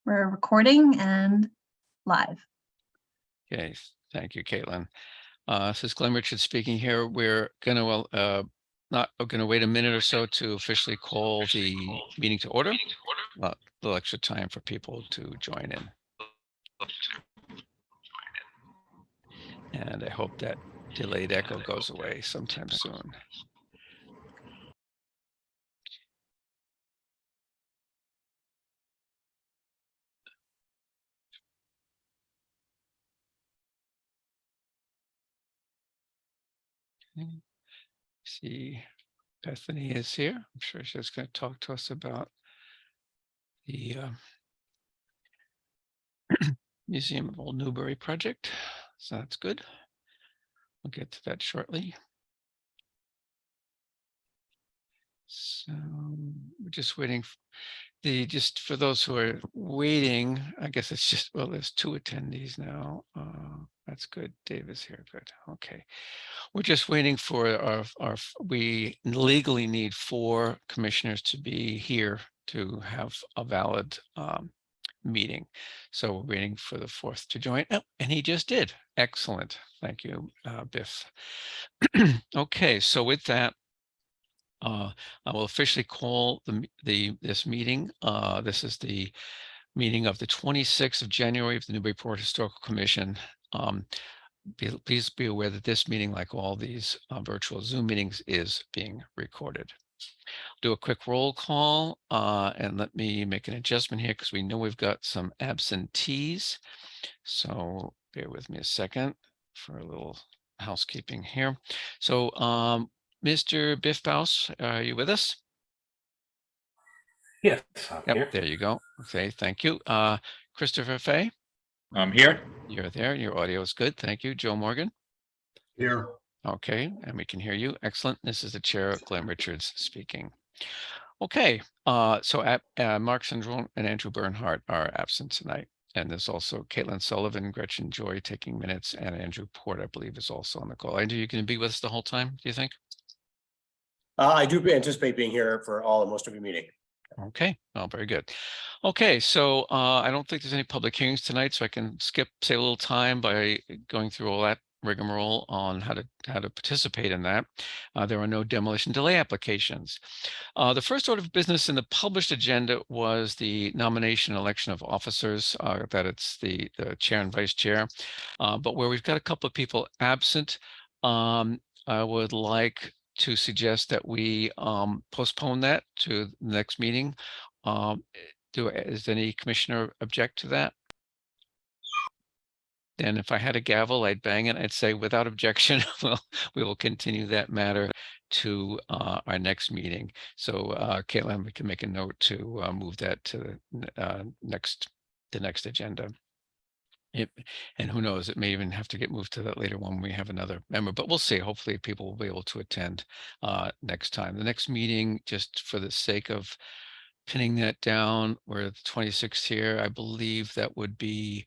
We're recording and live. Okay, thank you, Caitlin. This is Glenn Richards speaking here. We're gonna wait a minute or so to officially call the meeting to order. A little extra time for people to join in. And I hope that delayed echo goes away sometime soon. Okay. See, Bethany is here. I'm sure she's going to talk to us about the Museum of Old Newbury project. So that's good. We'll get to that shortly. So we're just waiting. Just for those who are waiting, I guess it's just, well, there's 2 attendees now. That's good. Dave is here. Good. Okay. We're just waiting for we legally need 4 commissioners to be here to have a valid meeting. So we're waiting for the 4th to join. Oh, and he just did. Excellent. Thank you, Biff. Okay. So with that, I will officially call this meeting. This is the meeting of the 26th of January of the Newburyport Historical Commission. Please be aware that this meeting, like all these virtual Zoom meetings, is being recorded. Do a quick roll call and let me make an adjustment here because we know we've got some absentees. So bear with me a second for a little housekeeping here. So Mr. Biff Baus, are you with us? Yes, I'm Yep, here. there you go. Okay, thank you. Christopher Fay, I'm here. you're there. Your audio is good. Thank you. Joe Morgan. Here. Okay, and we can hear you. Excellent. This is the chair, Glenn Richards, speaking. Okay, so Mark Sandron and Andrew Bernhardt are absent tonight. And there's also Caitlin Sullivan, Gretchen Joy taking minutes, and Andrew Port, I believe, is also on the call. Andrew, you going to be with us the whole time, do you think? I do anticipate being here for all and most of your meeting. Okay, oh, very good. Okay, so I don't think there's any public hearings tonight, so I can save a little time by going through all that rigmarole on how to participate in that. There are no demolition delay applications. The first order of business in the published agenda was the nomination and election of officers, that it's the chair and vice chair. But where we've got a couple of people absent, I would like to suggest that we postpone that to the next meeting. Does any commissioner object to that? Then if I had a gavel, I'd bang it. I'd say without objection, we will continue that matter to our next meeting. So Caitlin, we can make a note to move that to the next agenda. And who knows, it may even have to get moved to that later when we have another member, but we'll see. Hopefully people will be able to attend next time. The next meeting, just for the sake of pinning that down, we're the 26th here. I believe that would be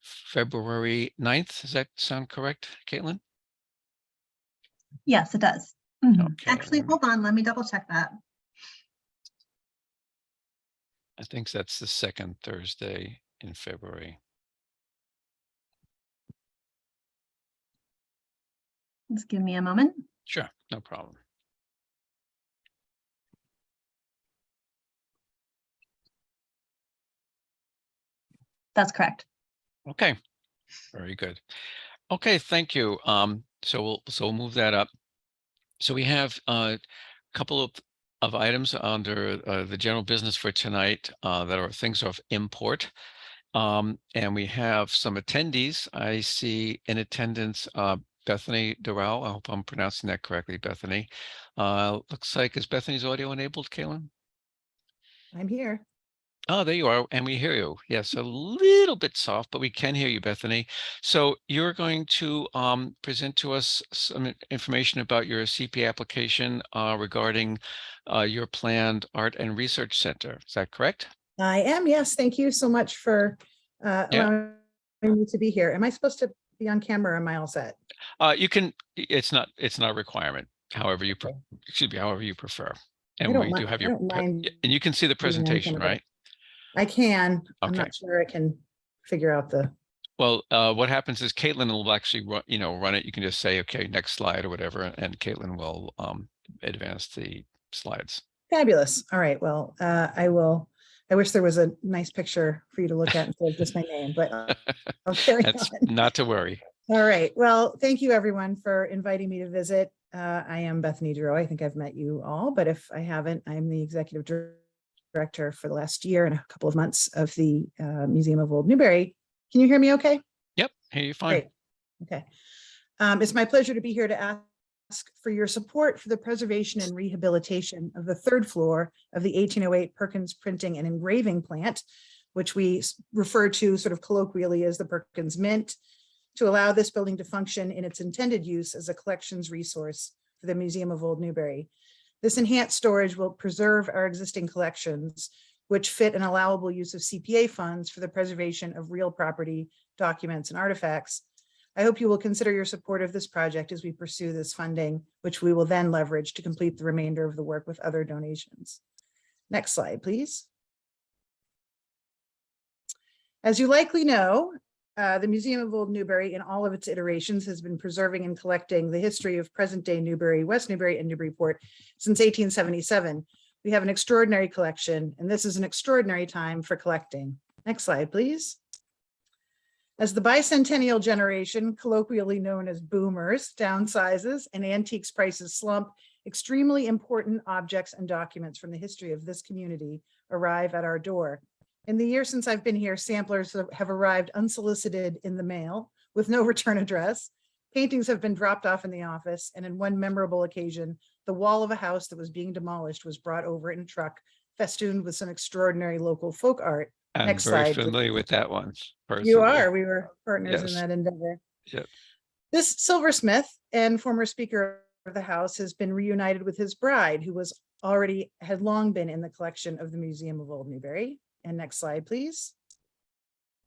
February 9th. Does that sound correct, Caitlin? Yes, it does. Okay. Actually, hold on. Let me double check that. I think that's the 2nd Thursday in February. Just give me a moment. Sure, no problem. That's correct. Okay, very good. Okay, thank you. So we'll move that up. So we have a couple of items under the general business for tonight that are things of import. And we have some attendees. I see in attendance Bethany Doral. I hope I'm pronouncing that correctly, Bethany. Looks like, is Bethany's audio enabled, Caitlin? I'm here. Oh, there you are, and we hear you. Yes, a little bit soft, but we can hear you, Bethany. So you're going to present to us some information about your CP application regarding your planned art and research center. Is that correct? I am. Yes. Thank you so much for allowing me to be here. Am I supposed to be on camera or am I all set? You can. It's not a requirement. However you however you prefer. And we do have your and you can see the presentation, right? I can. I'm Okay. not sure I can figure out the, Well, what happens is Caitlin will actually run it. You can just say, okay, next slide or whatever, and Caitlin will advance the slides. fabulous. All right, well, I wish there was a nice picture for you to look at instead of just my name, but I'll carry That's on. not to worry. All right, well, thank you everyone for inviting me to visit. I am Bethany Duro. I think I've met you all, but if I haven't, I'm the executive director for the last year and a couple of months of the Museum of Old Newbury. Can you hear me okay? Yep. Hey, you're fine. Great. Okay. It's my pleasure to be here to ask for your support for the preservation and rehabilitation of the third floor of the 1808 Perkins Printing and Engraving Plant, which we refer to sort of colloquially as the Perkins Mint, to allow this building to function in its intended use as a collections resource for the Museum of Old Newbury. This enhanced storage will preserve our existing collections, which fit an allowable use of CPA funds for the preservation of real property, documents, and artifacts. I hope you will consider your support of this project as we pursue this funding, which we will then leverage to complete the remainder of the work with other donations. Next slide, please. As you likely know, the Museum of Old Newbury in all of its iterations has been preserving and collecting the history of present-day Newbury, West Newbury, and Newburyport since 1877. We have an extraordinary collection, and this is an extraordinary time for collecting. Next slide, please. As the bicentennial generation, colloquially known as boomers, downsizes and antiques prices slump, extremely important objects and documents from the history of this community arrive at our door. In the year since I've been here, samplers have arrived unsolicited in the mail with no return address. Paintings have been dropped off in the office, and in one memorable occasion, the wall of a house that was being demolished was brought over in a truck, festooned with some extraordinary local folk art. I'm Next very slide, familiar please. with that one. You Personally. are. We were partners in Yes. that endeavor. Yep. This silversmith and former Speaker of the House has been reunited with his bride, who had long been in the collection of the Museum of Old Newbury. And next slide, please.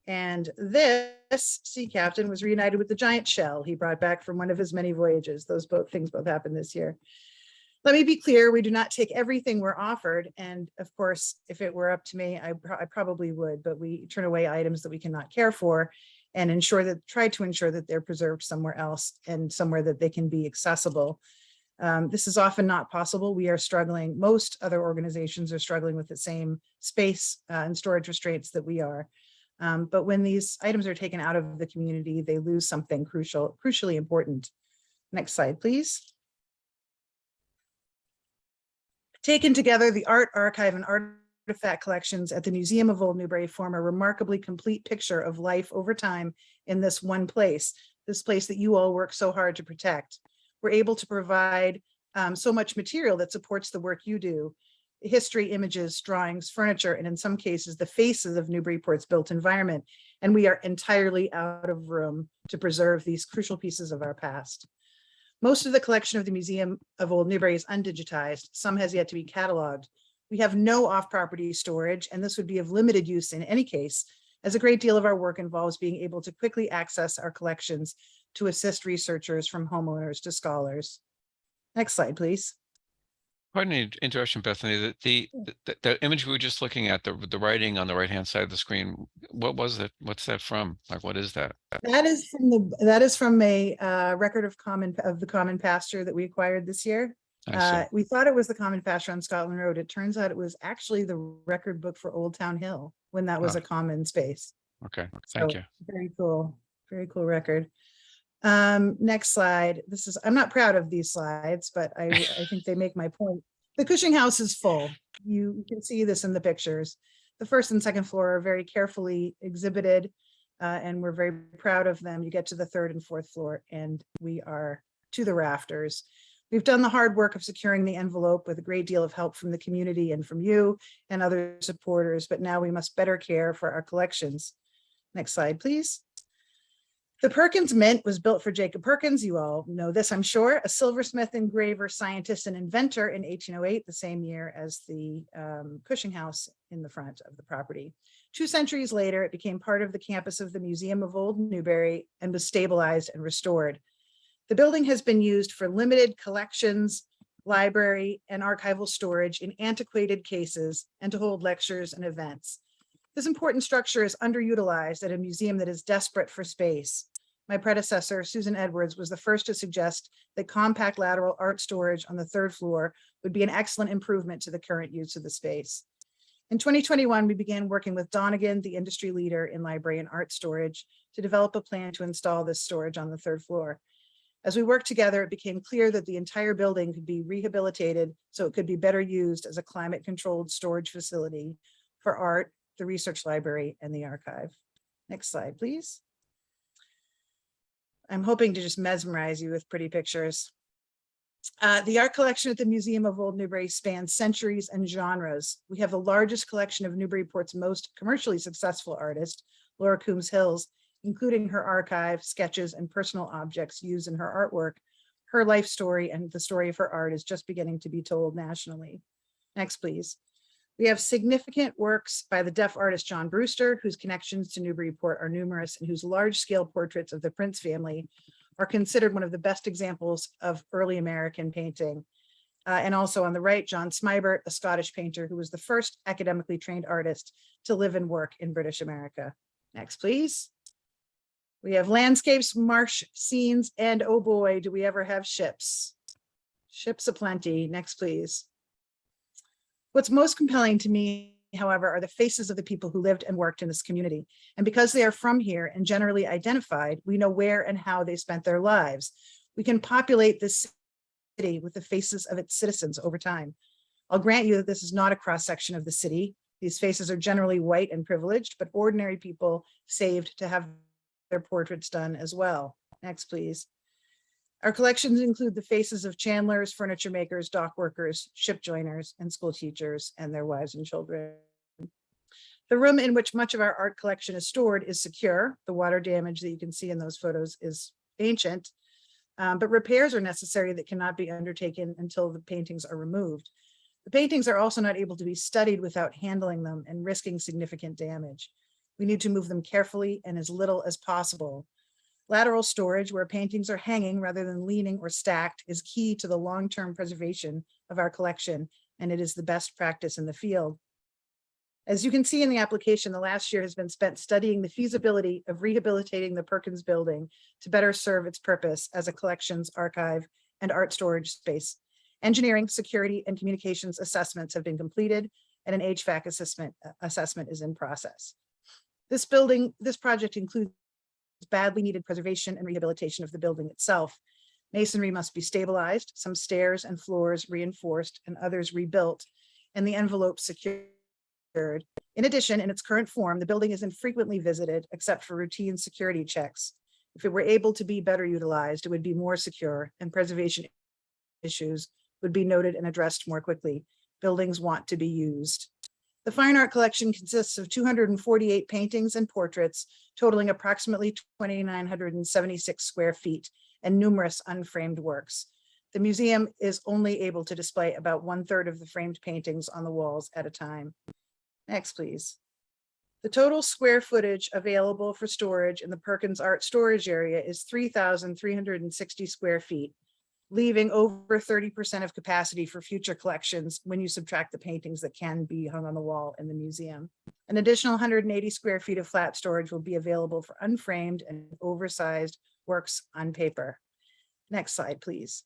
And this sea captain was reunited with the giant shell he brought back from one of his many voyages. Those things both happened this year. Let me be clear, we do not take everything we're offered. And of course, if it were up to me, I probably would, but we turn away items that we cannot care for and try to ensure that they're preserved somewhere else and somewhere that they can be accessible. This is often not possible. We are struggling. Most other organizations are struggling with the same space and storage restraints that we are. But when these items are taken out of the community, they lose something crucially important. Next slide, please. Taken together, the art archive and artifact collections at the Museum of Old Newbury form a remarkably complete picture of life over time in this one place, this place that you all work so hard to protect. We're able to provide so much material that supports the work you do: history, images, drawings, furniture, and in some cases, the faces of Newburyport's built environment. And we are entirely out of room to preserve these crucial pieces of our past. Most of the collection of the Museum of Old Newbury is undigitized. Some has yet to be cataloged. We have no off-property storage, and this would be of limited use in any case, as a great deal of our work involves being able to quickly access our collections to assist researchers from homeowners to scholars. Next slide, please. Pardon the interruption, Bethany. The image we were just looking at, the writing on the right-hand side of the screen, what was it? What's that from? Like, what is that? That is from a record of the common pasture that we acquired this year. I see. We thought it was the common pasture on Scotland Road. It turns out it was actually the record book for Old Town Hill when that was a common space. Okay, thank So, you. Very cool record. Next slide. I'm not proud of these slides, but I think they make my point. The Cushing House is full. You can see this in the pictures. The first and second floor are very carefully exhibited, and we're very proud of them. You get to the third and fourth floor, and we are to the rafters. We've done the hard work of securing the envelope with a great deal of help from the community and from you and other supporters, but now we must better care for our collections. Next slide, please. The Perkins Mint was built for Jacob Perkins. You all know this, I'm sure, a silversmith, engraver, scientist, and inventor in 1808, the same year as the Cushing House in the front of the property. 2 centuries later, it became part of the campus of the Museum of Old Newbury and was stabilized and restored. The building has been used for limited collections, library, and archival storage in antiquated cases, and to hold lectures and events. This important structure is underutilized at a museum that is desperate for space. My predecessor, Susan Edwards, was the first to suggest that compact lateral art storage on the 3rd floor would be an excellent improvement to the current use of the space. In 2021, we began working with Donegan, the industry leader in library and art storage, to develop a plan to install this storage on the 3rd floor. As we worked together, it became clear that the entire building could be rehabilitated so it could be better used as a climate-controlled storage facility for art, the research library, and the archive. Next slide, please. I'm hoping to just mesmerize you with pretty pictures. The art collection at the Museum of Old Newbury spans centuries and genres. We have the largest collection of Newburyport's most commercially successful artist, Laura Coombs Hills, including her archive, sketches, and personal objects used in her artwork. Her life story and the story of her art is just beginning to be told nationally. Next, please. We have significant works by the deaf artist John Brewster, whose connections to Newburyport are numerous and whose large-scale portraits of the Prince family are considered one of the best examples of early American painting. And also on the right, John Smybert, a Scottish painter who was the first academically trained artist to live and work in British America. Next, please. We have landscapes, marsh scenes, and oh boy, do we ever have ships. Ships aplenty. Next, please. What's most compelling to me, however, are the faces of the people who lived and worked in this community. And because they are from here and generally identified, we know where and how they spent their lives. We can populate this city with the faces of its citizens over time. I'll grant you that this is not a cross-section of the city. These faces are generally white and privileged, but ordinary people saved to have their portraits done as well. Next, please. Our collections include the faces of chandlers, furniture makers, dock workers, ship joiners, and school teachers and their wives and children. The room in which much of our art collection is stored is secure. The water damage that you can see in those photos is ancient, but repairs are necessary that cannot be undertaken until the paintings are removed. The paintings are also not able to be studied without handling them and risking significant damage. We need to move them carefully and as little as possible. Lateral storage, where paintings are hanging rather than leaning or stacked, is key to the long-term preservation of our collection, and it is the best practice in the field. As you can see in the application, the last year has been spent studying the feasibility of rehabilitating the Perkins building to better serve its purpose as a collections, archive, and art storage space. Engineering, security, and communications assessments have been completed, and an HVAC assessment is in process. This project includes badly needed preservation and rehabilitation of the building itself. Masonry must be stabilized, some stairs and floors reinforced, and others rebuilt, and the envelope secured. In addition, in its current form, the building is infrequently visited except for routine security checks. If it were able to be better utilized, it would be more secure and preservation issues would be noted and addressed more quickly. Buildings want to be used. The fine art collection consists of 248 paintings and portraits, totaling approximately 2,976 square feet, and numerous unframed works. The museum is only able to display about 1/3 of the framed paintings on the walls at a time. Next, please. The total square footage available for storage in the Perkins Art Storage Area is 3,360 square feet, leaving over 30% of capacity for future collections when you subtract the paintings that can be hung on the wall in the museum. An additional 180 square feet of flat storage will be available for unframed and oversized works on paper. Next slide, please.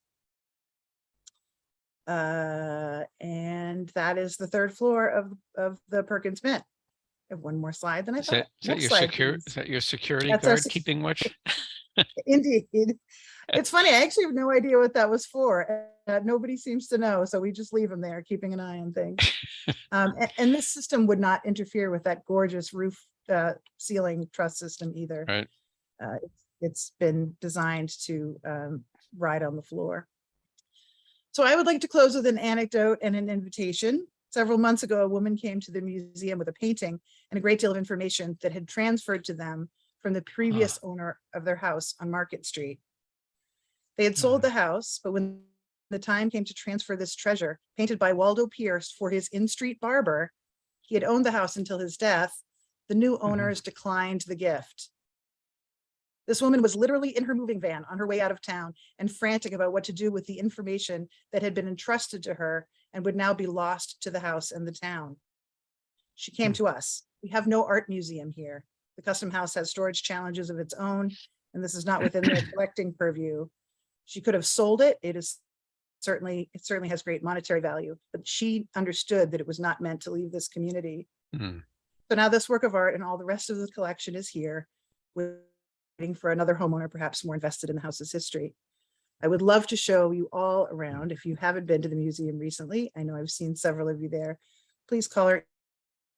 And that is the 3rd floor of the Perkins Mint. I have one more slide than I thought. Is that Next your slide, secure? please. Is that your security That's our guard keeping watch? Indeed. It's funny, I actually have no idea what that was for. Nobody seems to know, so we just leave them there, keeping an eye on things. And this system would not interfere with that gorgeous roof ceiling truss system either. Right. It's been designed to ride on the floor. So I would like to close with an anecdote and an invitation. Several months ago, a woman came to the museum with a painting and a great deal of information that had transferred to them from the previous owner of their house on Market Street. They had sold the house, but when the time came to transfer this treasure, painted by Waldo Pierce for his in-street barber, he had owned the house until his death, the new owners declined the gift. This woman was literally in her moving van on her way out of town and frantic about what to do with the information that had been entrusted to her and would now be lost to the house and the town. She came to us. We have no art museum here. The Custom House has storage challenges of its own, and this is not within their collecting purview. She could have sold it. It certainly has great monetary value, but she understood that it was not meant to leave this community. Mm. So now this work of art and all the rest of the collection is here, waiting for another homeowner, perhaps more invested in the house's history. I would love to show you all around. If you haven't been to the museum recently, I know I've seen several of you there. Please call or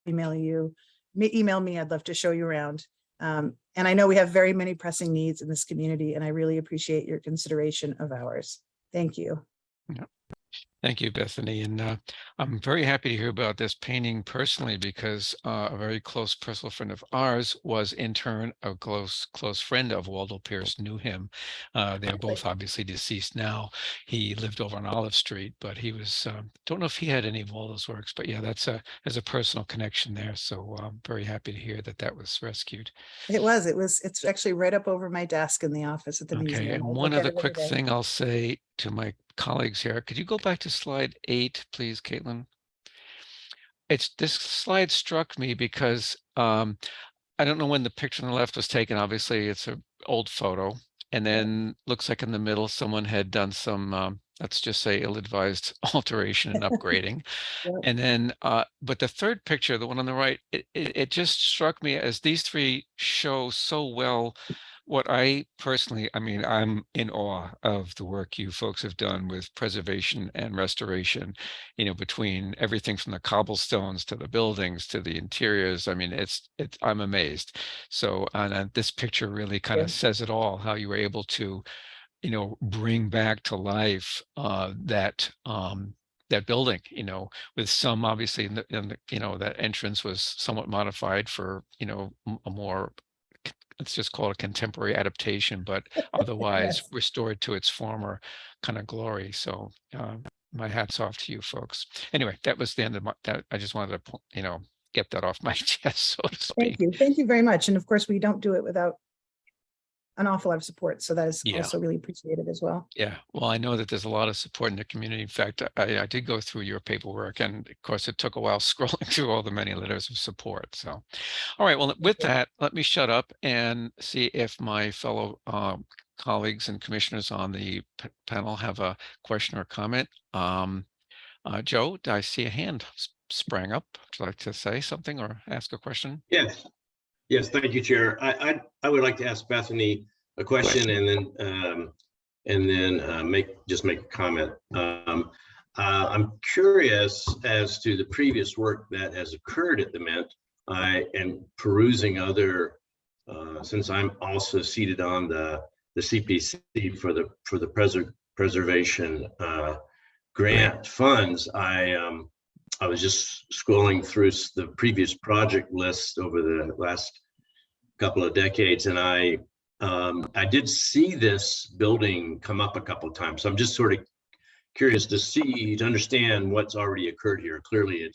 email me. I'd love to show you around. And I know we have very many pressing needs in this community, and I really appreciate your consideration of ours. Thank you. Thank you, Bethany. And I'm very happy to hear about this painting personally, because a very close personal friend of ours was in turn a close friend of Waldo Pierce, knew him. They're both obviously deceased now. He lived over on Olive Street, but he was, don't know if he had any of Waldo's works, but yeah, there's a personal connection there. So I'm very happy to hear that that was rescued. It's actually right up over my desk in the office at the museum. Okay, and I one look at other it every quick day. thing I'll say to my colleagues here. Could you go back to slide 8, please, Caitlin? This slide struck me because I don't know when the picture on the left was taken. Obviously, it's an old photo. And then looks like in the middle, someone had done some, let's just say, ill-advised alteration and upgrading. Yep. And then, but the third picture, the one on the right, it just struck me as these three show so well what I personally, I mean, I'm in awe of the work you folks have done with preservation and restoration, between everything from the cobblestones to the buildings to the interiors. I mean, I'm amazed. So, and this picture really kind of says it all, how you were able to, bring back to life that building, with some obviously in the that entrance was somewhat modified for, a more, let's just call it a contemporary adaptation, but otherwise Yes. restored to its former kind of glory. So my hat's off to you folks. Anyway, that was the end of that. I just wanted to, get that off my chest, so to speak. Thank you. Thank you very much. And of course, we don't do it without an awful lot of support. So that is also really appreciated as well. Yeah, well, I know that there's a lot of support in the community. In fact, I did go through your paperwork, and of course it took a while scrolling through all the many letters of support. So, all right, well, with that, let me shut up and see if my fellow colleagues and commissioners on the panel have a question or comment. Joe, I see a hand sprang up. Would you like to say something or ask a question? Yes, thank you, Chair. I would like to ask Bethany a question and then make a comment. I'm curious as to the previous work that has occurred at the Mint. And perusing other, since I'm also seated on the CPC for the preservation grant funds, I was just scrolling through the previous project list over the last couple of decades, and I did see this building come up a couple of times. So I'm just sort of curious to understand what's already occurred here. Clearly,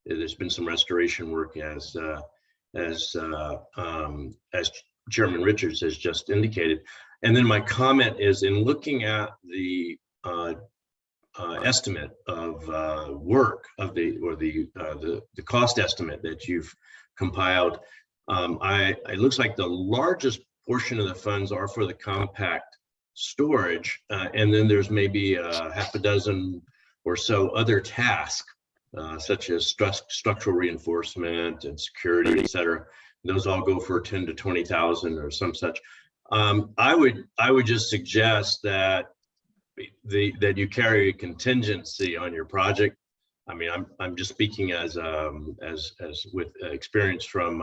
there's been some restoration work, as Chairman Richards has just indicated. And then my comment is, in looking at the estimate of work of the cost estimate that you've compiled, it looks like the largest portion of the funds are for the compact storage, and then there's maybe half a dozen or so other tasks, such as structural reinforcement and security, et cetera. Those all go for 10 to 20,000 or some such. I would just suggest that you carry a contingency on your project. I mean, I'm just speaking as with experience from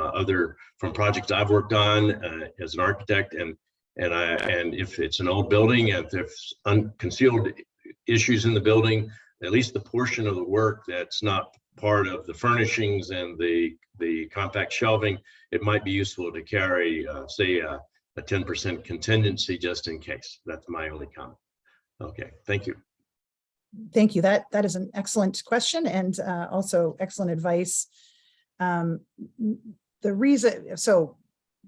projects I've worked on as an architect, and if it's an old building, and if there's unconcealed issues in the building, at least the portion of the work that's not part of the furnishings and the compact shelving, it might be useful to carry, say, a 10% contingency just in case. That's my only comment. Okay, thank you. Thank you. That is an excellent question, and also excellent advice. The reason, so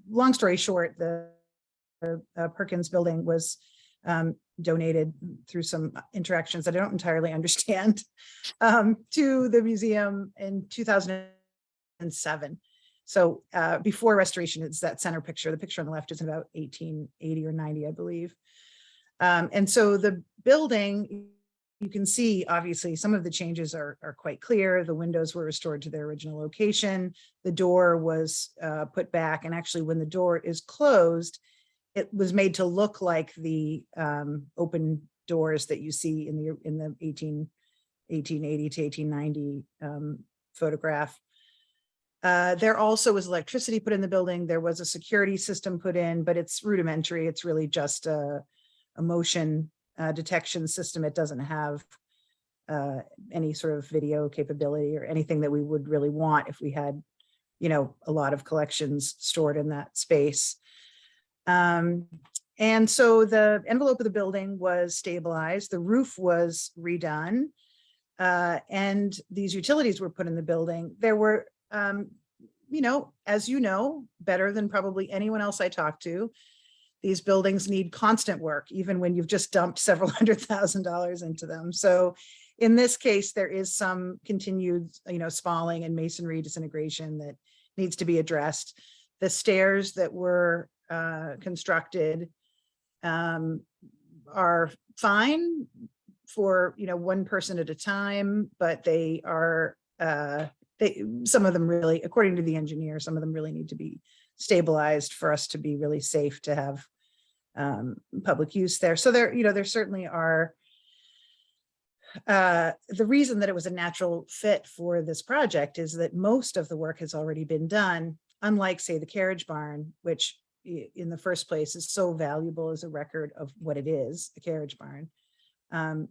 long story short, the Perkins building was donated through some interactions that I don't entirely understand to the museum in 2007. So before restoration, it's that center picture. The picture on the left is about 1880 or 90, I believe. And so the building, you can see, obviously, some of the changes are quite clear. The windows were restored to their original location. The door was put back. And actually, when the door is closed, it was made to look like the open doors that you see in the 1880 to 1890 photograph. There also was electricity put in the building. There was a security system put in, but it's rudimentary. It's really just a motion detection system. It doesn't have any sort of video capability or anything that we would really want if we had, you know, a lot of collections stored in that space. And so the envelope of the building was stabilized. The roof was redone. And these utilities were put in the building. There were, you know, as you know, better than probably anyone else I talked to, these buildings need constant work, even when you've just dumped several $100,000 into them. So in this case, there is some continued, you know, spalling and masonry disintegration that needs to be addressed. The stairs that were constructed are fine for, you know, one person at a time, but they are, some of them really, according to the engineer, some of them really need to be stabilized for us to be really safe to have public use there. So there, you know, there certainly are, the reason that it was a natural fit for this project is that most of the work has already been done, unlike, say, the carriage barn, which in the first place is so valuable as a record of what it is, a carriage barn.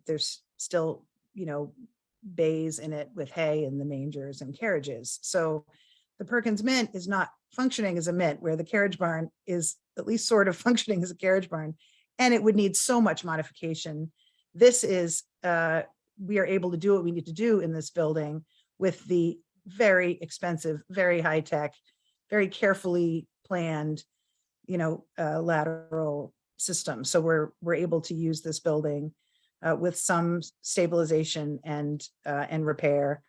There's still, you know, bays in it with hay and the mangers and carriages. So the Perkins Mint is not functioning as a mint, where the carriage barn is at least sort of functioning as a carriage barn, and it would need so much modification. This is, we are able to do what we need to do in this building with the very expensive, very high tech, very carefully planned, you know, lateral system. So we're able to use this building with some stabilization and repair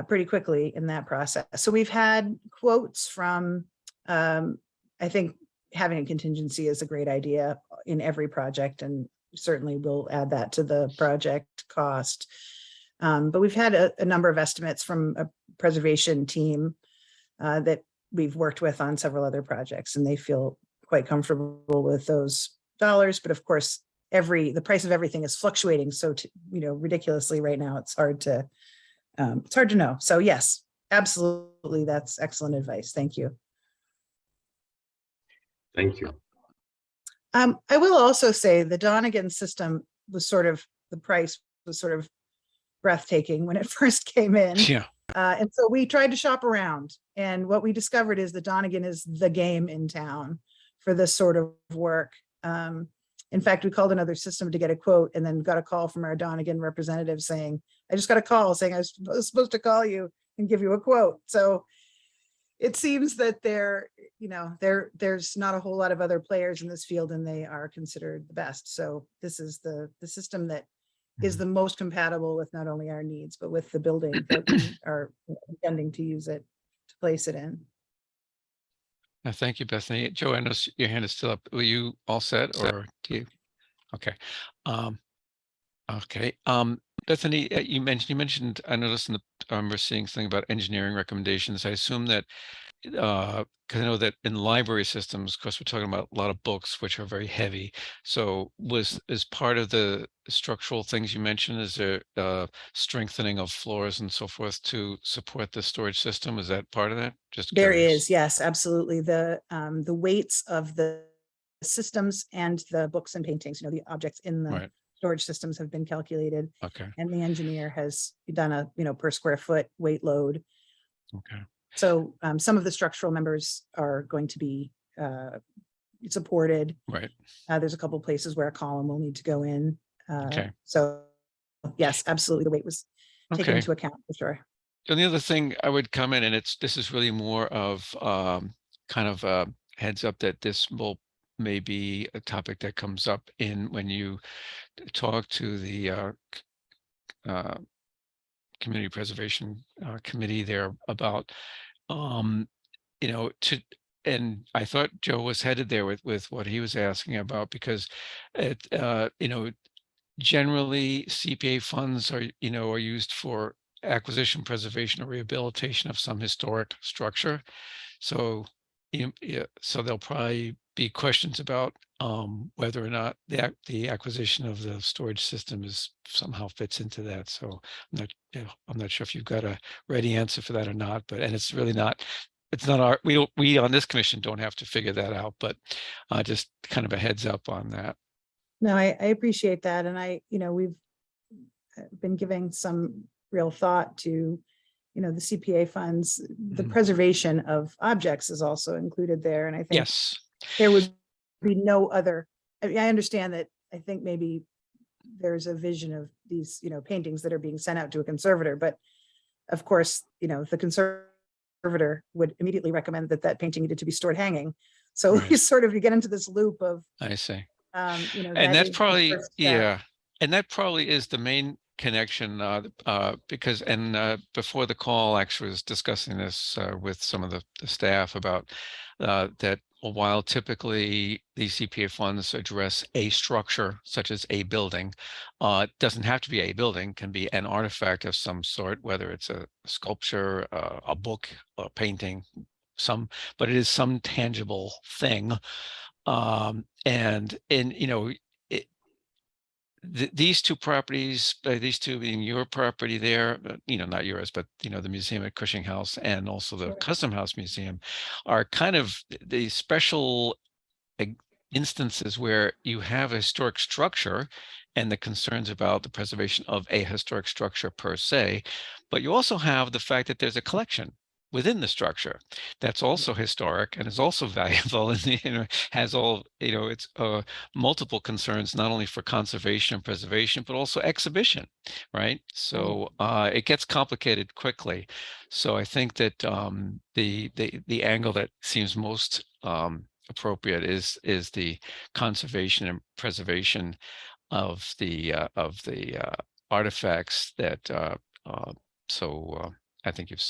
pretty quickly in that process. So we've had quotes from, I think having a contingency is a great idea in every project, and certainly we'll add that to the project cost. But we've had a number of estimates from a preservation team that we've worked with on several other projects, and they feel quite comfortable with those dollars. But of course, the price of everything is fluctuating so, you know, ridiculously right now. It's hard to know. So yes, absolutely. That's excellent advice. Thank you. Thank you. I will also say the Donegan system was sort of, the price was sort of breathtaking when it first came in. Yeah. And so we tried to shop around, and what we discovered is that Donegan is the game in town for this sort of work. In fact, we called another system to get a quote, and then got a call from our Donegan representative saying, I just got a call saying I was supposed to call you and give you a quote. So it seems that there's not a whole lot of other players in this field, and they are considered the best. So this is the system that is the most compatible with not only our needs, but with the building that we are intending to use it, to place it in. Thank you, Bethany. Joe, I know your hand is still up. Were you all set, or do you? Okay. Okay. Bethany, you mentioned, I noticed in the, we're seeing something about engineering recommendations. I assume that, because I know that in library systems, of course, we're talking about a lot of books, which are very heavy. So is part of the structural things you mentioned, is there strengthening of floors and so forth to support the storage system? Is that part of that? Just There curious. is, yes, absolutely. The weights of the systems and the books and paintings, you know, the objects in the Right. storage systems have been calculated, Okay. and the engineer has done a, you know, per square foot weight load. Okay. So some of the structural members are going to be supported. Right. There's a couple places where a column will need to go in. Okay. So yes, absolutely. The weight was taken Okay. into account for sure. And the other thing I would comment, and this is really more of kind of a heads up that this will may be a topic that comes up in when you talk to the community preservation committee there about and I thought Joe was headed there with what he was asking about, because generally CPA funds are used for acquisition, preservation, or rehabilitation of some historic structure. So, so there'll probably be questions about whether or not the acquisition of the storage system somehow fits into that. So I'm not sure if you've got a ready answer for that or not, and it's really not. It's not we on this commission don't have to figure that out, but just kind of a heads up on that. No, I appreciate that. And we've been giving some real thought to, the CPA funds. The preservation of objects is also included there. And I think Yes, there would be no other, I understand that. I think maybe there's a vision of these, paintings that are being sent out to a conservator, but of course, the conservator would immediately recommend that painting needed to be stored hanging. So Right. you get into this loop of, I see. and that's probably, and that probably is the main connection, because before the call, actually was discussing this with some of the staff about that while typically the CPA funds address a structure such as a building, it doesn't have to be a building, can be an artifact of some sort, whether it's a sculpture, a book, a painting, but it is some tangible thing. These two properties, these two being your property there, not yours, but the museum at Cushing House and also the Custom House Museum, are kind of the special instances where you have a historic structure and the concerns about the preservation of a historic structure per se, but you also have the fact that there's a collection within the structure that's also historic and is also valuable, and has all it's multiple concerns, not only for conservation and preservation but also exhibition, right? So it gets complicated quickly. So I think that the angle that seems most appropriate is the conservation and preservation of the artifacts that I think you've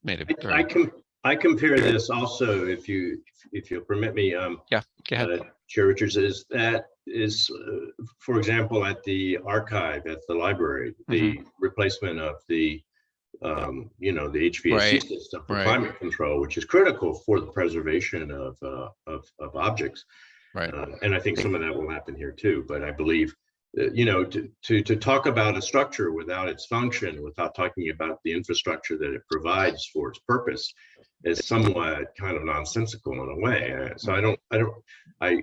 made it very. I compare this also, if you'll permit me. Yeah, go ahead. Chair Richards, for example, at the archive at the library, the replacement of the HVAC system for climate control, which is critical for the preservation of objects. Right. And I think some of that will happen here too. But I believe to talk about a structure without its function, without talking about the infrastructure that it provides for its purpose, is somewhat kind of nonsensical in a way. So I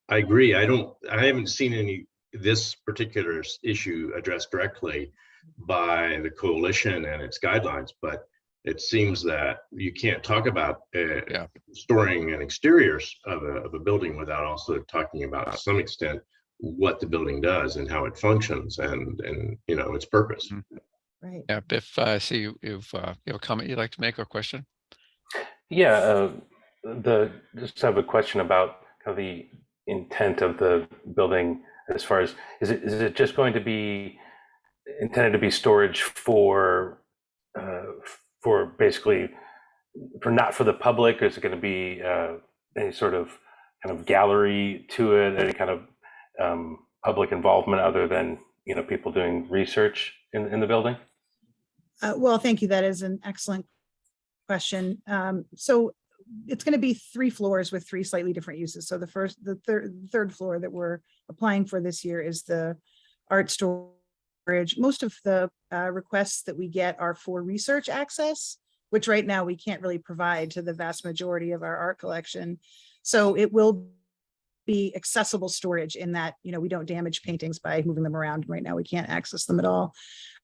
agree. I haven't seen this particular issue addressed directly by the coalition and its guidelines, but it seems that you can't talk about storing an exterior of a building without also talking about, to some extent, what the building does and how it functions and its purpose. right. Yeah, Biff, I see you have a comment you'd like to make or question? Yeah, just have a question about kind of the intent of the building, as far as is it just going to be intended to be storage for basically not for the public, or is it going to be any sort of kind of gallery to it, any kind of public involvement other than people doing research in the building? Well, thank you. That is an excellent question. So it's going to be 3 floors with 3 slightly different uses. So the third floor that we're applying for this year is the art storage. Most of the requests that we get are for research access, which right now we can't really provide to the vast majority of our art collection. So it will be accessible storage in that, we don't damage paintings by moving them around. Right now we can't access them at all.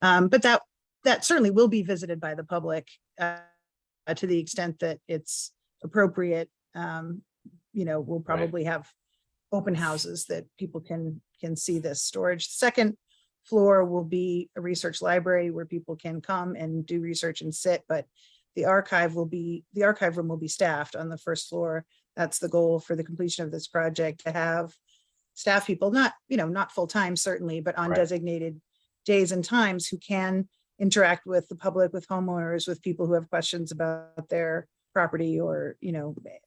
But that certainly will be visited by the public to the extent that it's appropriate. We'll probably have open houses that people can see this storage. Second floor will be a research library where people can come and do research and sit, but the archive room will be staffed on the first floor. That's the goal for the completion of this project, to have staff people, not full-time certainly, but on designated days and times, who can interact with the public, with homeowners, with people who have questions about their property or,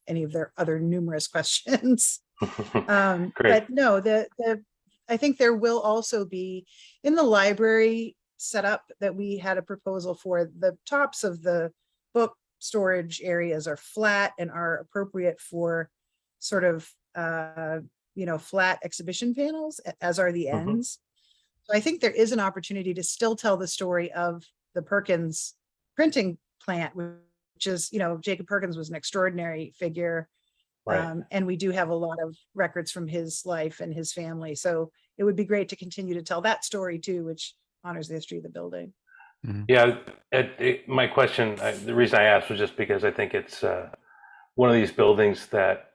any of their other numerous questions. Great. But no, I think there will also be in the library setup that we had a proposal for. The tops of the book storage areas are flat and are appropriate for sort of, flat exhibition panels, as are the Mhm. ends. So I think there is an opportunity to still tell the story of the Perkins printing plant, which is, Jacob Perkins was an extraordinary figure. Right. And we do have a lot of records from his life and his family. So it would be great to continue to tell that story too, which honors the history of the building. Yeah, my question, the reason I asked was just because I think it's one of these buildings that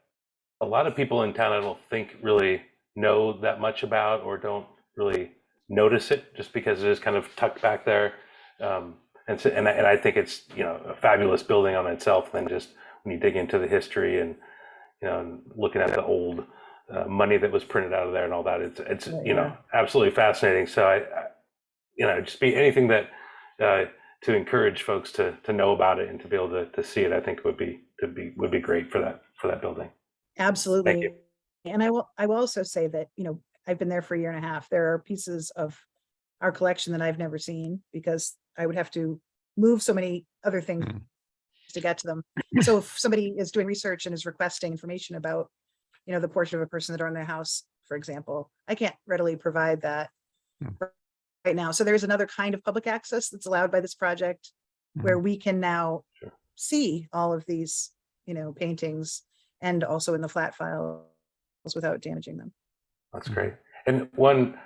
a lot of people in town I don't think really know that much about or don't really notice it, just because it is kind of tucked back there. And I think it's a fabulous building on itself. Then just when you dig into the history and looking at the old money that was printed out of there and all that, it's Yeah. absolutely fascinating. So I just be anything that to encourage folks to know about it and to be able to see it, I think would be great for that building. Absolutely. you. And I will also say that, I've been there for a year and a half. There are pieces of our collection that I've never seen because I would have to move so many other things to get to them. So if somebody is doing research and is requesting information about, the portrait of a person that are in their house, for example, I can't readily provide that right now. So there's another kind of public access that's allowed by this project where we can now Sure. see all of these, paintings and also in the flat files without damaging them. That's great. And one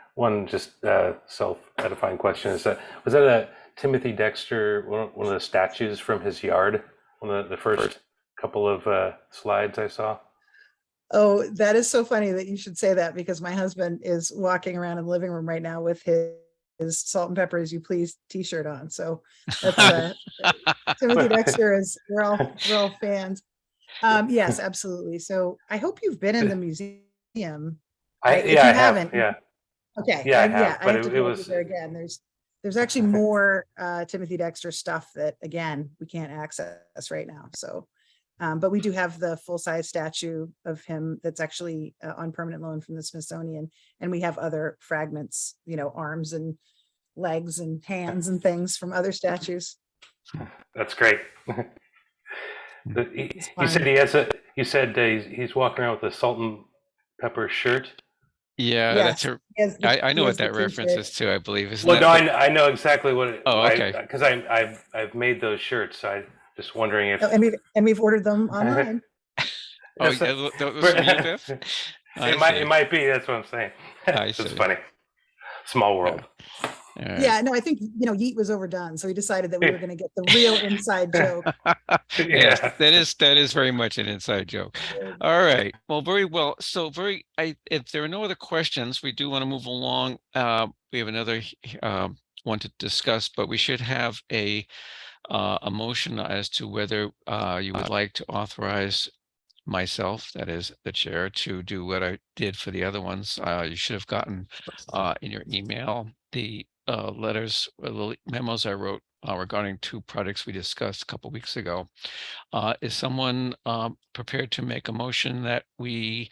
just self-edifying question is was that a Timothy Dexter, one of the statues from his yard, one of the first couple of slides I saw? Oh, that is so funny that you should say that, because my husband is walking around in the living room right now with his Salt and Pepper As You Please t-shirt on. So that's Timothy Dexter we're all fans. Yes, absolutely. So I hope you've been in the museum. If you haven't, yeah. okay. Yeah, I have, I but have to it go was- over there again. There's actually more Timothy Dexter stuff that, again, we can't access right now. So, but we do have the full-size statue of him that's actually on permanent loan from the Smithsonian, and we have other fragments, arms and legs and hands and things from other statues. That's great. You said he's walking around with a salt and pepper shirt. Yeah, Yes, I know he what has the that reference t-shirt. is to, I believe. Isn't Well, that no, I know exactly what it. Oh, okay. Because I've made those shirts. So I'm just wondering if. Oh, and we've ordered them online. Oh, yeah, those from you, Biff? I see. It might be. That's what I'm saying. I It's see. funny. Small world. All right. Yeah, no, I think, Yeet was overdone. So we decided that we were going to get the real inside joke. Yes, Yeah. that is very much an inside joke. All right. Well, very well. So if there are no other questions, we do want to move along. We have another one to discuss, but we should have a motion as to whether you would like to authorize myself, that is the chair, to do what I did for the other ones. You should have gotten in your email the letters, the memos I wrote regarding two projects we discussed a couple weeks ago. Is someone prepared to make a motion that we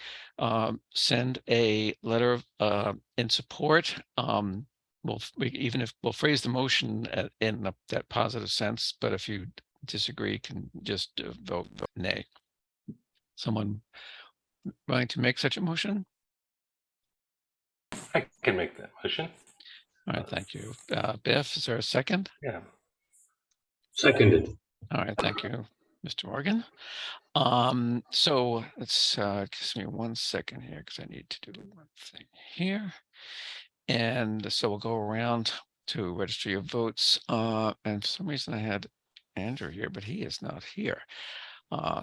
send a letter in support? Even if we'll phrase the motion in that positive sense, but if you disagree, can just vote nay. Someone willing to make such a motion? I can make that motion. All right, thank you. Biff, is there a second? Yeah. Seconded. All right, thank you, Mr. Morgan. So let's give me 1 second here because I need to do one thing here. And so we'll go around to register your votes. And for some reason I had Andrew here, but he is not here.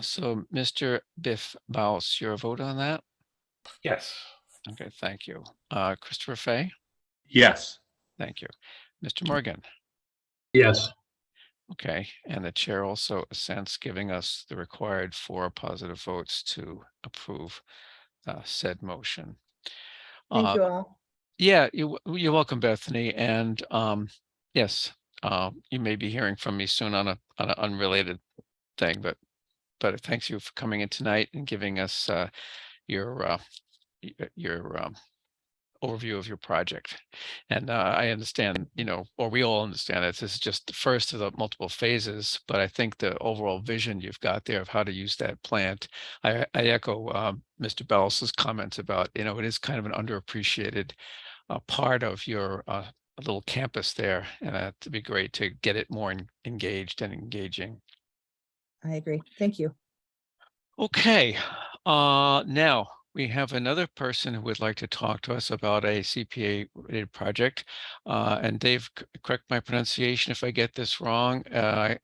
So Mr. Biff Baus, your vote on that? Yes. Okay, thank you. Christopher Fay? Yes. Thank you. Mr. Morgan? Yes. Okay, and the chair also assents, giving us the required 4 positive votes to approve said motion. Thank you all. Yeah, you're welcome, Bethany. And yes, you may be hearing from me soon on an unrelated thing, but but thanks you for coming in tonight and giving us your overview of your project. And I understand, or we all understand that this is just the first of the multiple phases, but I think the overall vision you've got there of how to use that plant, I echo Mr. Bellis's comments about, it is kind of an underappreciated part of your little campus there, and it'd be great to get it more engaged and engaging. I agree. Thank you. Okay, now we have another person who would like to talk to us about a CPA-related project. And Dave, correct my pronunciation if I get this wrong. I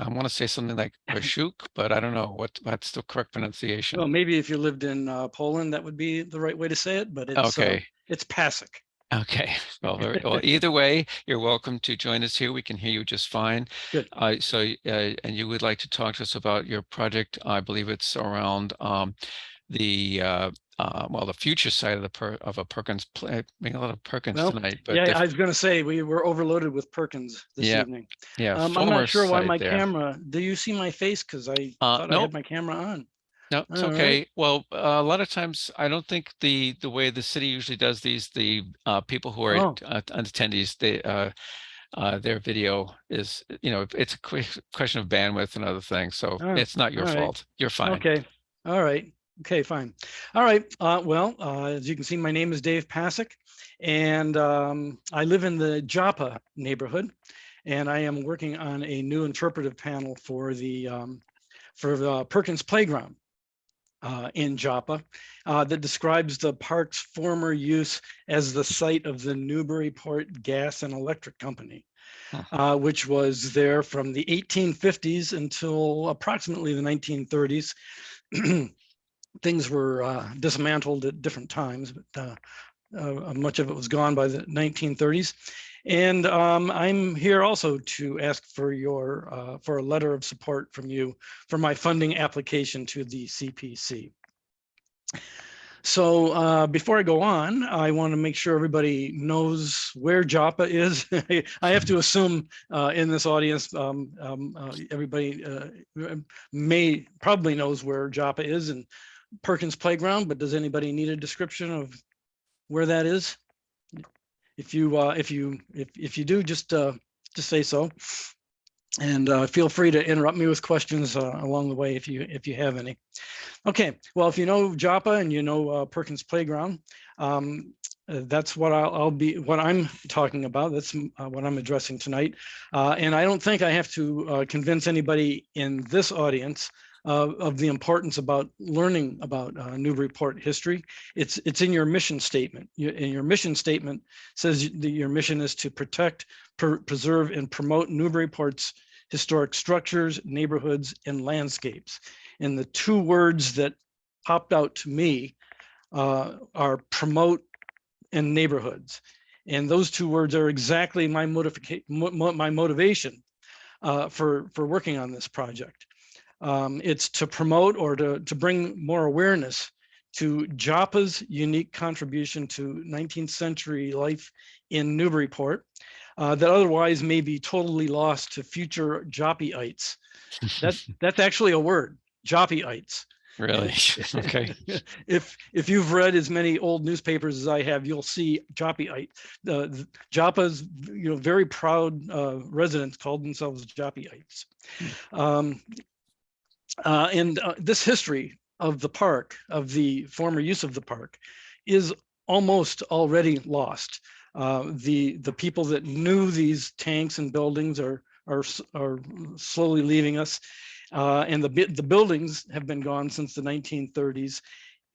want to say something like Kashuk, but I don't know what's the correct pronunciation. Well, maybe if you lived in Poland, that would be the right way to say it, but it's Pasek. Okay, well, either way, you're welcome to join us here. We can hear you just fine. Good. And you would like to talk to us about your project. I believe it's around the future side of a Perkins making a lot of Perkins tonight. But yeah, I was going to say we were overloaded with Perkins this evening. Yeah, I'm not sure why my camera. Do you see my face? Because I thought I had my camera on. No, it's okay. Right. Well, a lot of times I don't think the way the city usually does these, the people who are attendees, their video is, it's a question of bandwidth and other things. So it's not your fault. You're fine. Okay. All right. Okay, fine. All right. As you can see, my name is Dave Pasek, and I live in the Joppa neighborhood, and I am working on a new interpretive panel for the Perkins Playground in Joppa that describes the park's former use as the site of the Newburyport Gas and Electric Company, which was there from the 1850s until approximately the 1930s. Things were dismantled at different times, but much of it was gone by the 1930s. And I'm here also to ask for for a letter of support from you for my funding application to the CPC. So before I go on, I want to make sure everybody knows where Joppa is. I have to assume in this audience, everybody probably knows where Joppa is and Perkins Playground, but does anybody need a description of where that is? If you do, just say so, and feel free to interrupt me with questions along the way if you have any. Okay, well, if you know Joppa and you know Perkins Playground, that's what what I'm talking about. That's what I'm addressing tonight, and I don't think I have to convince anybody in this audience of the importance about learning about Newburyport history. It's in your mission statement. And your mission statement says that your mission is to protect, preserve, and promote Newburyport's historic structures, neighborhoods, and landscapes. And the two words that popped out to me are promote and neighborhoods. And those two words are exactly my motivation for working on this project. It's to promote or to bring more awareness to Joppa's unique contribution to 19th century life in Newburyport that otherwise may be totally lost to future Joppyites. That's actually a word, Joppyites. Really? Okay. If you've read as many old newspapers as I have, you'll see Joppyite. Joppa's very proud residents called themselves Joppyites. And this history of the park, of the former use of the park, is almost already lost. The people that knew these tanks and buildings are slowly leaving us, and the buildings have been gone since the 1930s.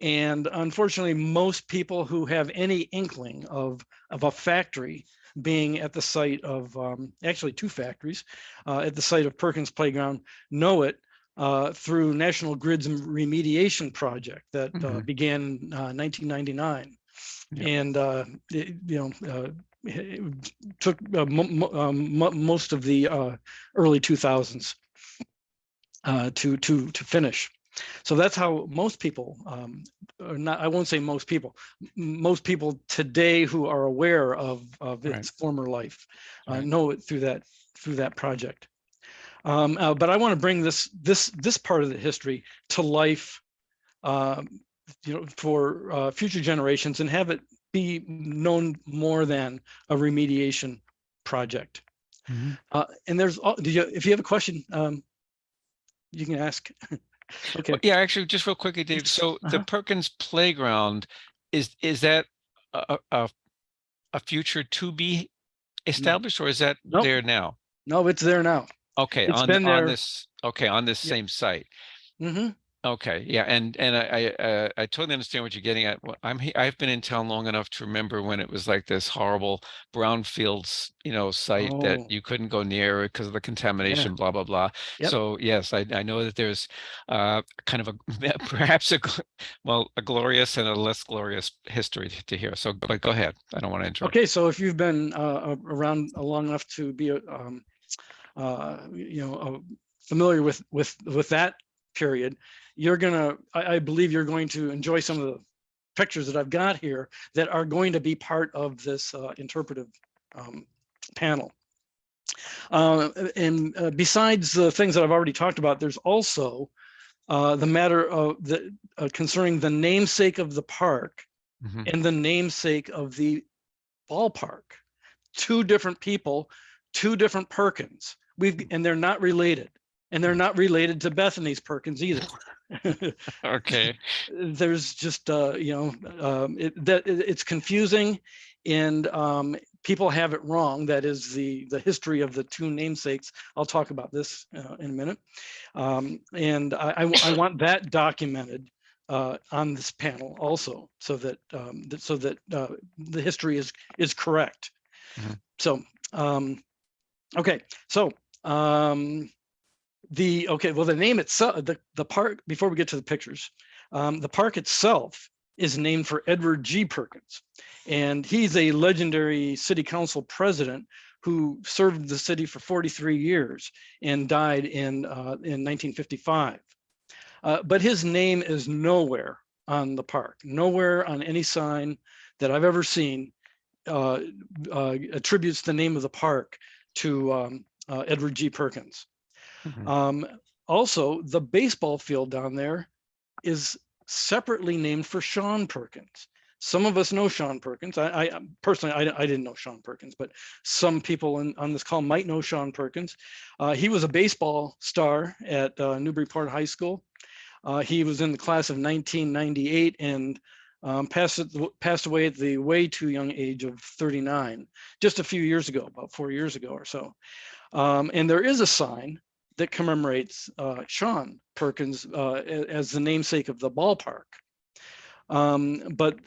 And unfortunately, most people who have any inkling of a factory being at the site of actually two factories at the site of Perkins Playground know it through National Grid's remediation project that began in 1999. Yep. And it took most of the early 2000s to finish. So that's how most people, or not, I won't say most people today who are aware of its former life know it through that project. But I want to bring this part of the history to life, for future generations, and have it be known more than a remediation project. Mhm. And there's, if you have a question, you can ask. Okay. Well, yeah, actually, just real quickly, Dave. So the Perkins Playground, is that a future to be established, or is that Nope. there now? No, it's there now. Okay, It's on been on there. this, okay, on this Yep. same site. Mhm. Okay, yeah, and I totally understand what you're getting at. I've been in town long enough to remember when it was like this horrible brownfields, site that Oh, you couldn't go near because of the yeah. contamination, blah blah blah. Yep. So yes, I know that there's kind of a perhaps a glorious and a less glorious history to hear. So, but go ahead. I don't want to interrupt. Okay, so if you've been around long enough to be familiar with that period, I believe you're going to enjoy some of the pictures that I've got here that are going to be part of this interpretive panel. And besides the things that I've already talked about, there's also the matter of concerning the namesake of the park Mhm. and the namesake of the ballpark. Two different people, two different Perkins. And they're not related. And they're not related to Bethany's Perkins either. Okay. There's just it's confusing, and people have it wrong. That is the history of the two namesakes. I'll talk about this in a minute, and I want that documented on this panel also, so that the history is correct. Mhm. So okay, so the name itself, the park, before we get to the pictures, the park itself is named for Edward G. Perkins, and he's a legendary city council president who served the city for 43 years and died in 1955. But his name is nowhere on the park, nowhere on any sign that I've ever seen attributes the name of the park to Edward G. Perkins. Mhm. Also, the baseball field down there is separately named for Sean Perkins. Some of us know Sean Perkins. I personally, I didn't know Sean Perkins, but some people on this call might know Sean Perkins. He was a baseball star at Newburyport High School. He was in the class of 1998 and passed away at the way too young age of 39, just a few years ago, about 4 years ago or so. And there is a sign that commemorates Sean Perkins as the namesake of the ballpark. But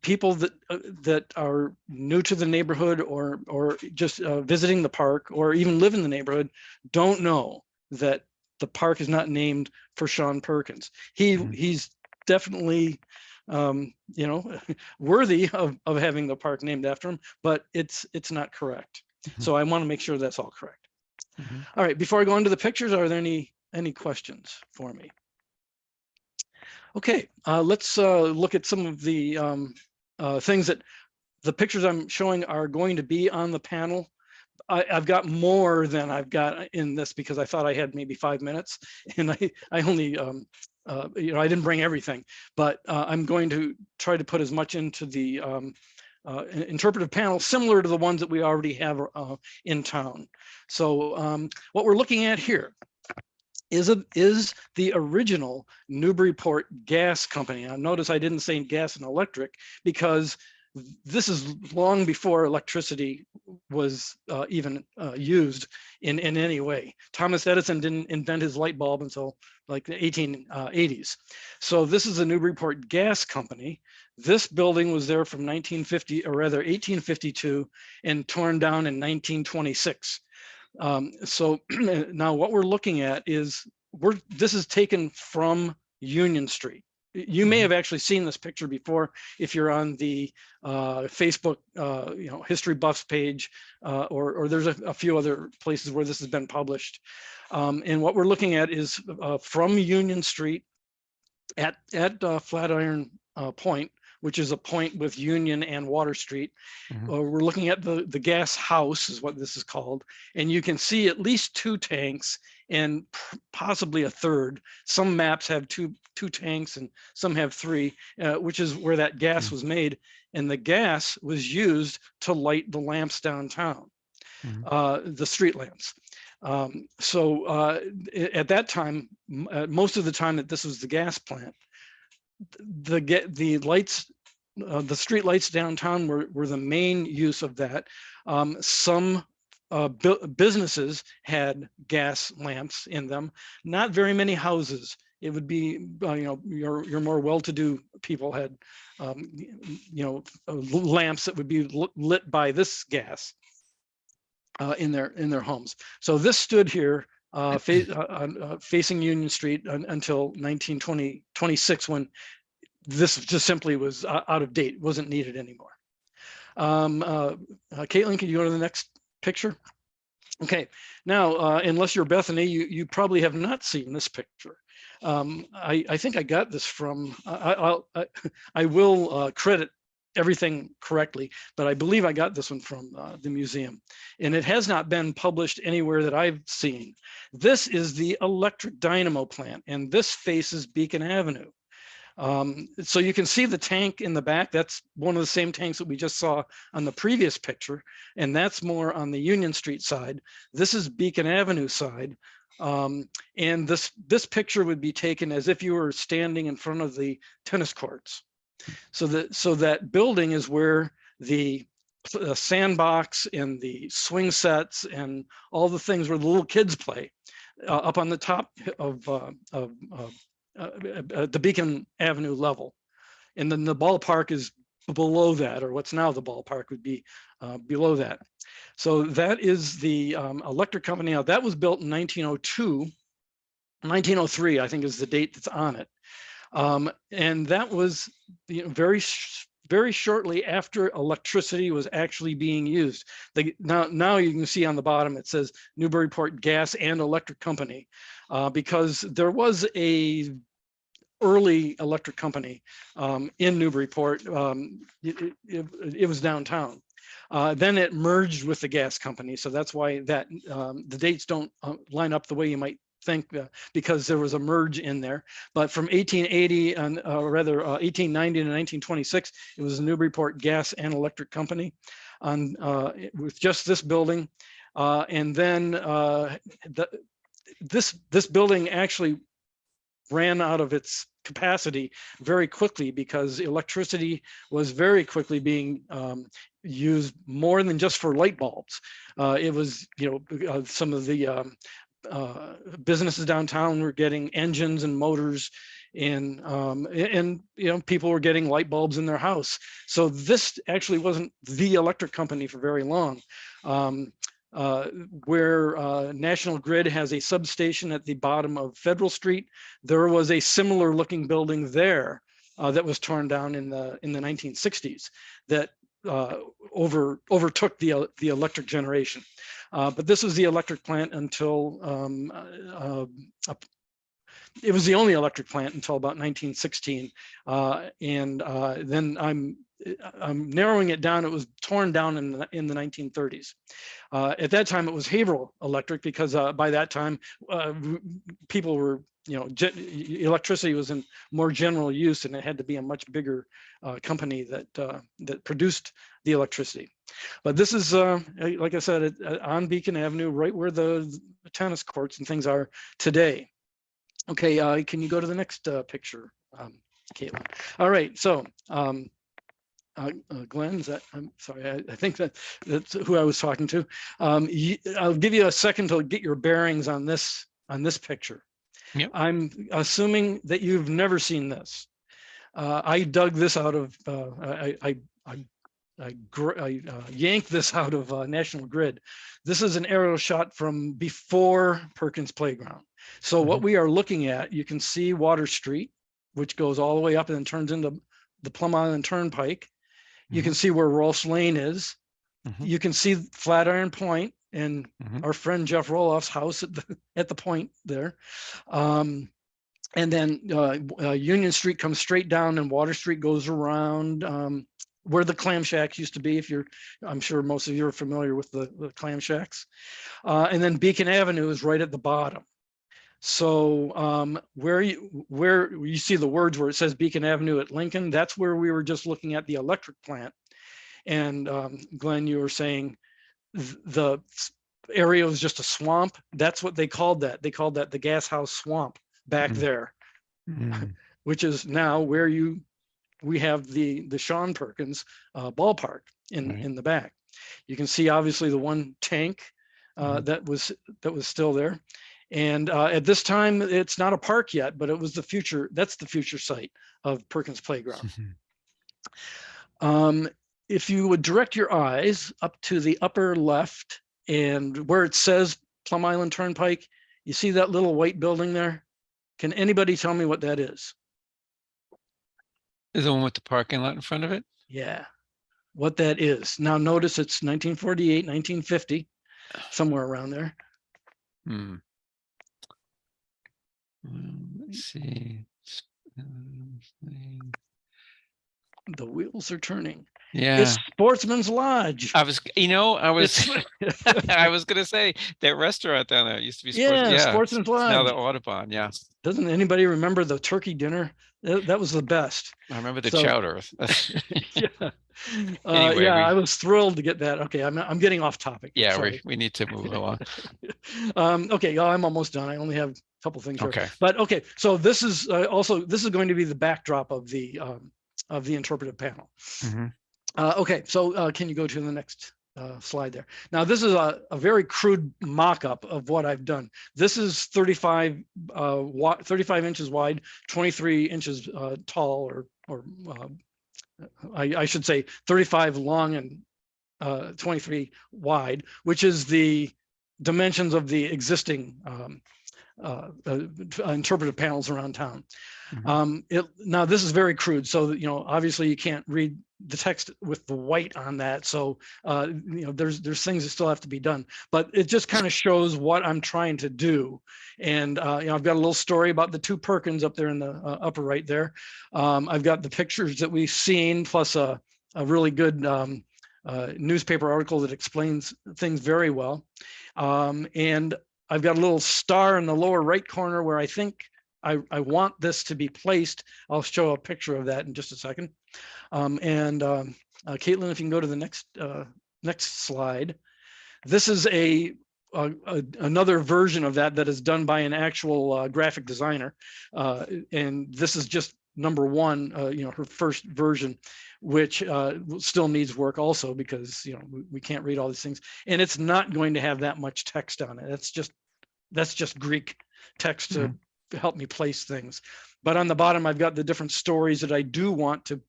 people that are new to the neighborhood or just visiting the park or even live in the neighborhood don't know that the park is not named for Sean Perkins. He's definitely worthy of having the park named after him, but it's not correct. So I want to make sure that's all correct. Mhm. All right, before I go into the pictures, are there any questions for me? Okay, let's look at some of the things that the pictures I'm showing are going to be on the panel. I've got more than I've got in this because I thought I had maybe 5 minutes, and I only I didn't bring everything, but I'm going to try to put as much into the interpretive panel similar to the ones that we already have in town. So what we're looking at here is the original Newburyport Gas Company. Now notice I didn't say gas and electric because this is long before electricity was even used in any way. Thomas Edison didn't invent his light bulb until like the 1880s. So this is the Newburyport Gas Company. This building was there from 1950, or rather 1852, and torn down in 1926. So now what we're looking at is this is taken from Union Street. You may have actually seen this picture before if you're on the Facebook, History Buffs page, or there's a few other places where this has been published. And what we're looking at is from Union Street at Flatiron Point, which is a point with Union and Water Street. Mhm. We're looking at the gas house is what this is called. And you can see at least 2 tanks and possibly a third. Some maps have two tanks and some have 3, which is where that gas was made. And the gas was used to light the lamps downtown, the street lamps. At that time, most of the time that this was the gas plant, the lights, the street lights downtown were the main use of that. Some businesses had gas lamps in them. Not very many houses. It would be, your more well-to-do people had, lamps that would be lit by this gas in their homes. So this stood here facing Union Street until 1926, when this just simply was out of date, wasn't needed anymore. Caitlin, can you go to the next picture? Okay, now, unless you're Bethany, you probably have not seen this picture. I think I got this from, I will credit everything correctly, but I believe I got this one from the museum, and it has not been published anywhere that I've seen. This is the electric dynamo plant, and this faces Beacon Avenue. So you can see the tank in the back. That's one of the same tanks that we just saw on the previous picture, and that's more on the Union Street side. This is Beacon Avenue side. And this picture would be taken as if you were standing in front of the tennis courts. So that building is where the sandbox and the swing sets and all the things where the little kids play, up on the top of the Beacon Avenue level. And then the ballpark is below that, or what's now the ballpark would be below that. So that is the electric company. Now that was built in 1902, 1903, I think is the date that's on it. And that was very shortly after electricity was actually being used. Now you can see on the bottom, it says Newburyport Gas and Electric Company, because there was a early electric company in Newburyport. It was downtown. Then it merged with the gas company. So that's why that the dates don't line up the way you might think, because there was a merge in there. But from 1880 and 1890 to 1926, it was the Newburyport Gas and Electric Company with just this building. And then this building actually ran out of its capacity very quickly, because electricity was very quickly being used more than just for light bulbs. It was, some of the businesses downtown were getting engines and motors, and people were getting light bulbs in their house. So this actually wasn't the electric company for very long. Where National Grid has a substation at the bottom of Federal Street, there was a similar looking building there that was torn down in the 1960s that overtook the electric generation. But this was the electric plant until it was the only electric plant until about 1916, and then I'm narrowing it down. It was torn down in the 1930s. At that time, it was Haverhill Electric, because by that time, people were, electricity was in more general use, and it had to be a much bigger company that produced the electricity. But this is, like I said, on Beacon Avenue, right where the tennis courts and things are today. Okay, can you go to the next picture, Caitlin? All right, so Glenn, is that, I'm sorry, I think that's who I was talking to. I'll give you a second to get your bearings on this picture. Yep. I'm assuming that you've never seen this. I dug this out of, I yanked this out of National Grid. This is an aerial shot from before Perkins Playground. So what we are looking at, you can see Water Street, which goes all the way up and then turns into the Plum Island Turnpike. You can see where Rolfs Lane is. You can see Flatiron Point and our friend Jeff Roloff's house at the point there. And then Union Street comes straight down and Water Street goes around where the clam shacks used to be. I'm sure most of you are familiar with the clam shacks. And then Beacon Avenue is right at the bottom. So where you see the words where it says Beacon Avenue at Lincoln, that's where we were just looking at the electric plant. And Glenn, you were saying the area was just a swamp. That's what they called that. They called that the gas house swamp back there, which is now where we have the Sean Perkins ballpark in the back. You can see obviously the one tank that was still there. And at this time, it's not a park yet, but it was the future. That's the future site of Perkins Playground. If you would direct your eyes up to the upper left and where it says Plum Island Turnpike, you see that little white building there? Can anybody tell me what that is? Is the one with the parking lot in front of it? Yeah, what that is. Now notice it's 1948, 1950, somewhere around there. Let's see. The wheels are turning. Yeah. It's Sportsman's Lodge. I was gonna say that restaurant down there used to be Sportsman's Lodge. Now the Audubon, yeah. Doesn't anybody remember the turkey dinner? That was the best. I remember the chowder. Yeah. Anyway, I was thrilled to get that. Okay, I'm getting off topic. Yeah, we need to move along. Okay, I'm almost done. I only have a couple things here. Okay. But okay, so this is going to be the backdrop of the interpretive panel. Okay, so can you go to the next slide there? Now, this is a very crude mock-up of what I've done. This is 35 inches wide, 23 inches tall, or I should say 35 long and 23 wide, which is the dimensions of the existing interpretive panels around town. Now this is very crude, so obviously you can't read the text with the white on that, so there's things that still have to be done, but it just kind of shows what I'm trying to do. And I've got a little story about the two Perkins up there in the upper right there. I've got the pictures that we've seen, plus a really good newspaper article that explains things very well. And I've got a little star in the lower right corner where I think I want this to be placed. I'll show a picture of that in just a second. Caitlin, if you can go to the next slide. This is another version of that is done by an actual graphic designer. And this is just number one, her first version, which still needs work also because we can't read all these things, and it's not going to have that much text on it. That's just Greek text to help me place things. But on the bottom, I've got the different stories that I do want in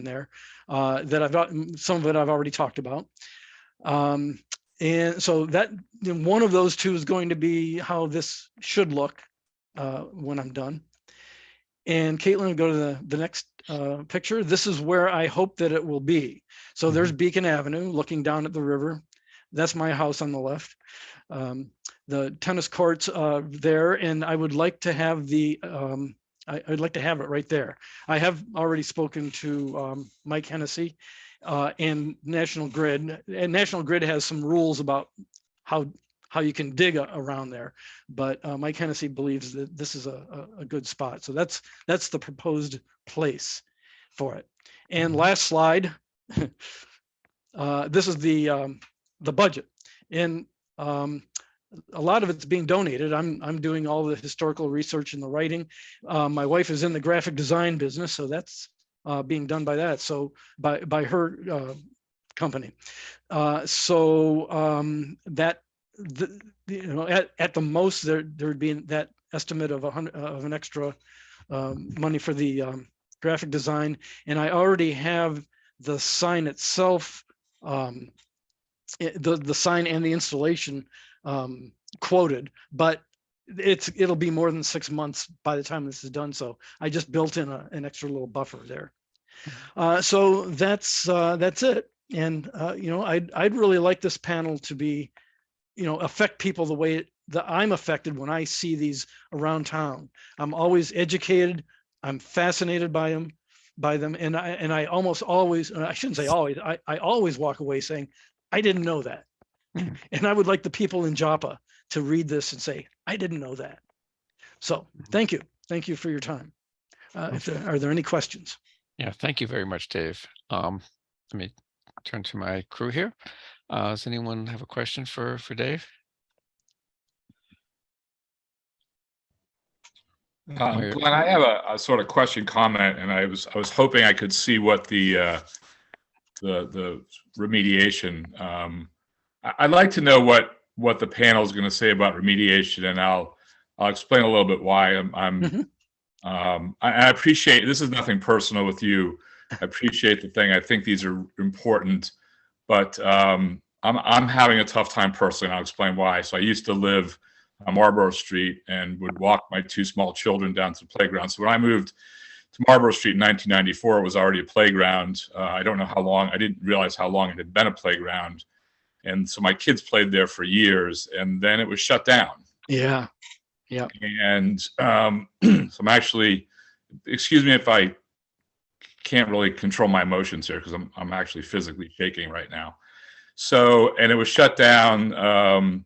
there. That I've got, some of it I've already talked about. And so that one of those two is going to be how this should look when I'm done. And Caitlin, go to the next picture. This is where I hope that it will be. So there's Beacon Avenue looking down at the river. That's my house on the left. The tennis courts there, and I would like to have I'd like to have it right there. I have already spoken to Mike Hennessy and National Grid, and National Grid has some rules about how you can dig around there, but Mike Hennessy believes that this is a good spot. So that's the proposed place for it. And last slide, this is the budget, and a lot of it's being donated. I'm doing all the historical research and the writing. My wife is in the graphic design business, so that's being done by that. So by her company. That at the most there'd be that estimate of an extra money for the graphic design, and I already have the sign itself, the sign and the installation quoted, but it'll be more than 6 months by the time this is done. So I just built in an extra little buffer there. So that's it. And I'd really like this panel to be, affect people the way I'm affected when I see these around town. I'm always educated. I'm fascinated by them. And I almost always, I shouldn't say always, I always walk away saying, I didn't know that. And I would like the people in Joppa to read this and say, I didn't know that. So thank you. Thank you for your time. Are there any questions? Yeah, thank you very much, Dave. Let me turn to my crew here. Does anyone have a question for Dave? Glenn, I have a sort of question comment, and I was hoping I could see what the remediation. I'd like to know what the panel is going to say about remediation, and I'll explain a little bit why I appreciate, this is nothing personal with you. I appreciate the thing. I think these are important, but I'm having a tough time personally, and I'll explain why. So I used to live on Marlborough Street and would walk my two small children down to the playground. So when I moved to Marlborough Street in 1994, it was already a playground. I don't know how long, I didn't realize how long it had been a playground. And so my kids played there for years, and then it was shut down. Yeah. Yeah. And so I'm actually, excuse me if I can't really control my emotions here, because I'm actually physically shaking right now. So, and it was shut down.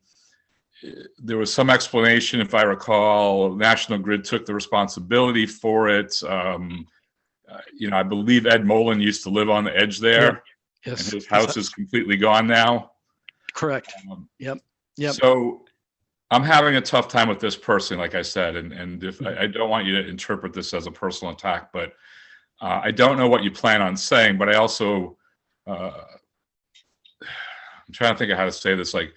There was some explanation, if I recall. National Grid took the responsibility for it. I believe Ed Mullen used to live on the edge there. Yeah. Yes. And his house is completely gone now. Correct. Yep. So I'm having a tough time with this personally, like I said, and if I don't want you to interpret this as a personal attack, but I don't know what you plan on saying, but I also, I'm trying to think of how to say this, like,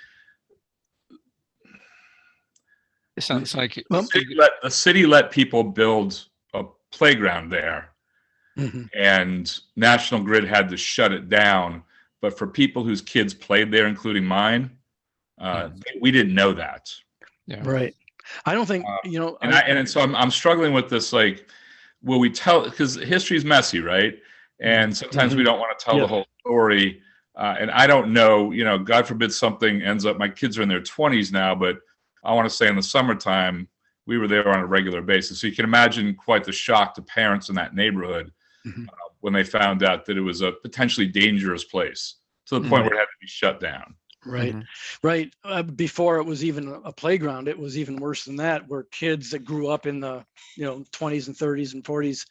It sounds like the city let people build a playground there, and National Grid had to shut it down. But for people whose kids played there, including mine, we didn't know that. Yeah. Right. I don't think, and so I'm struggling with this, like, will we tell, because history is messy, right? And sometimes we don't want to tell the whole story. And I don't know, God forbid something ends up, my kids are in their 20s now, but I want to say in the summertime, we were there on a regular basis. So you can imagine quite the shock to parents in that neighborhood when they found out that it was a potentially dangerous place, to the point where it had to be shut down. Right. Right. Before it was even a playground, it was even worse than that, where kids that grew up in the 20s and 30s and 40s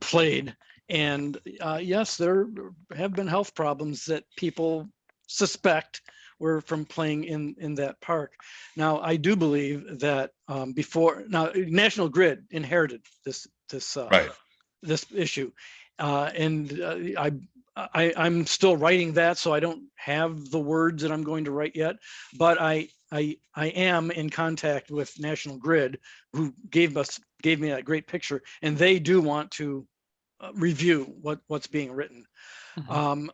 played. And yes, there have been health problems that people suspect were from playing in that park. Now, I do believe that National Grid inherited this issue, and I'm still writing that, so I don't have the words that I'm going to write yet. But I am in contact with National Grid, who gave me that great picture, and they do want to review what's being written. I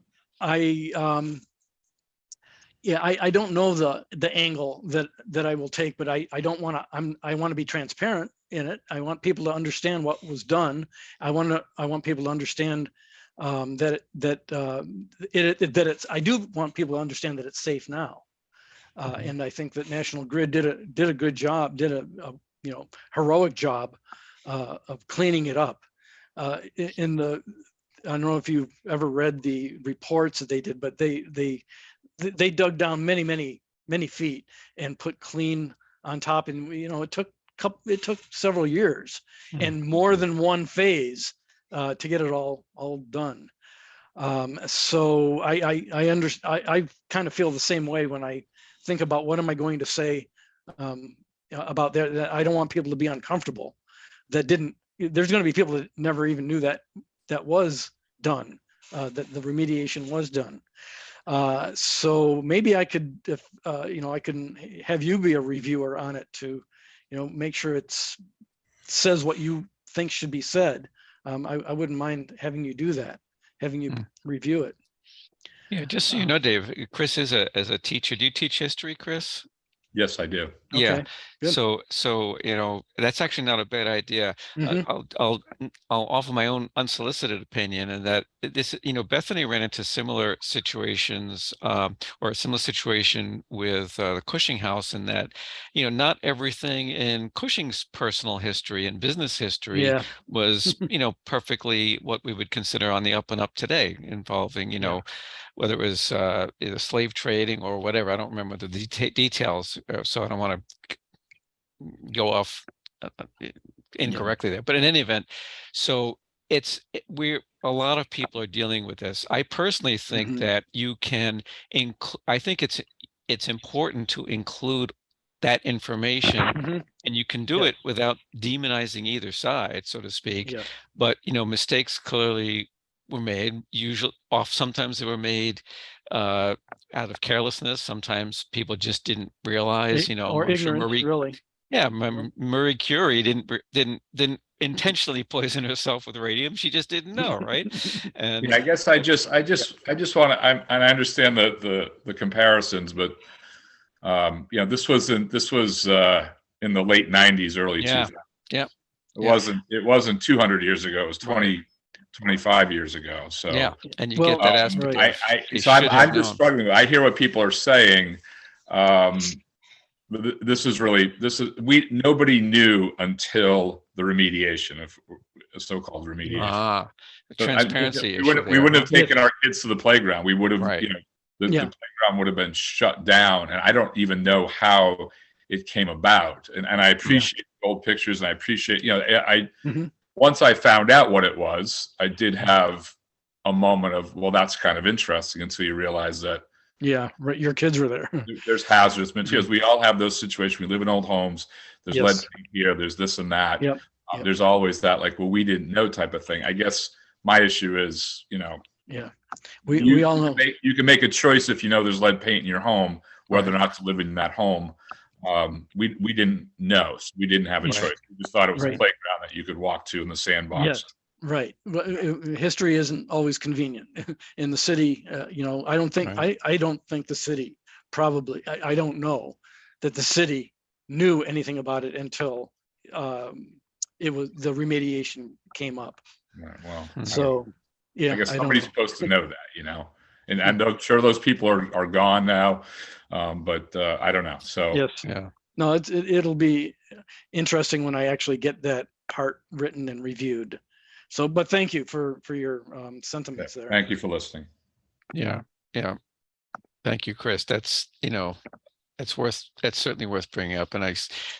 don't know the angle that I will take, but I don't want to. I want to be transparent in it. I want people to understand what was done. I want people to understand that it's. I do want people to understand that it's safe now, and I think that National Grid did a good job, did a heroic job of cleaning it up. I don't know if you've ever read the reports that they did, but they dug down many feet and put clean on top, and it took several years and more than one phase to get it all done. So I kind of feel the same way when I think about what am I going to say about that. I don't want people to be uncomfortable. There's going to be people that never even knew that was done, that the remediation was done. So maybe I could, I can have you be a reviewer on it to, make sure it says what you think should be said. I wouldn't mind having you do that, having you review it. Yeah, just so you know, Dave, Chris is as a teacher. Do you teach history, Chris? Yes, I do. Yeah. Okay, good. So, that's actually not a bad idea. Mhm. I'll offer my own unsolicited opinion, and that this, Bethany ran into similar situations, or a similar situation with the Cushing house, in that, not everything in Cushing's personal history and business history Yeah. was, perfectly what we would consider on the up and up today, involving, Yeah. whether it was either slave trading or whatever. I don't remember the details, so I don't want to go off incorrectly there. But in any event, so we're a lot of people are dealing with this. I personally think Mhm. that you can I think it's important to include that information, Mhm. and you can do Yeah. it without demonizing either side, so to speak. Yeah. But mistakes clearly were made. Sometimes they were made out of carelessness. Sometimes people just didn't realize. Or I'm sure ignorance, really. Marie Curie didn't intentionally poison herself with radium. She just didn't know, right? And Yeah, I guess I just want to, and I understand the comparisons, but this was in the late 90s, early Yeah. 2000s. Yeah. It wasn't 200 years ago. It was 25 years ago. So yeah, and you Well, get that aspect. right. They So I'm should have just known. struggling. I hear what people are saying. But nobody knew until the remediation of so-called remediation. The So transparency we issue wouldn't there, have taken our kids to the playground. We would have, Right. the Yeah. playground would have been shut down, and I don't even know how it came about. And I appreciate the old pictures, and I appreciate, Mhm. once I found out what it was, I did have a moment of, well, that's kind of interesting, until you realize that Yeah, right. Your kids were there. there's hazardous materials. We all have those situations. We live in old homes. There's lead Yes. paint here. There's this and that. Yep. Yep. There's always that, like, well, we didn't know type of thing. I guess my issue is, Yeah. We all know. you can make a choice if you know there's lead paint in your home, whether or not to live in that home. We didn't know. So we didn't have a Right. choice. We just thought it was a Right. playground that you could walk to in the sandbox. Yes. Right. History isn't always convenient in the city. I don't think, Right. I don't think the city probably, I don't know that the city knew anything about it until it was, the remediation came up. Yeah, well, So, yeah. I guess I don't somebody's know. supposed to know that, and I'm sure those people are gone now. But I don't know. So Yes. Yeah. No, it'll be interesting when I actually get that part written and reviewed. So, but thank you for your sentiments there. thank you for listening. Yeah. Yeah. Thank you, Chris. That's certainly worth bringing up, and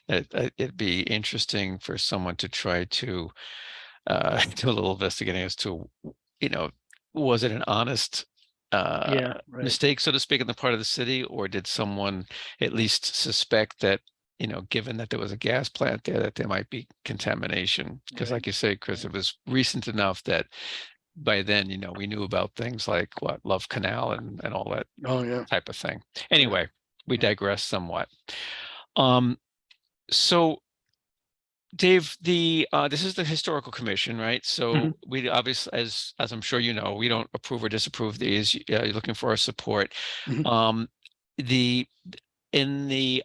it'd be interesting for someone to try to do a little investigating as to, was it an honest Yeah, right. mistake, so to speak, on the part of the city, or did someone at least suspect that, given that there was a gas plant there, that there might be contamination? Because, Right. like you say, Chris, it was recent enough that by then, we knew about things like Love Canal and all that Oh, yeah. type of thing. Anyway, we Yeah. digress somewhat. So Dave, this is the Historical Commission, right? So Mhm. we obviously, as I'm sure you know, we don't approve or disapprove these. You're looking for our support. Mhm. In the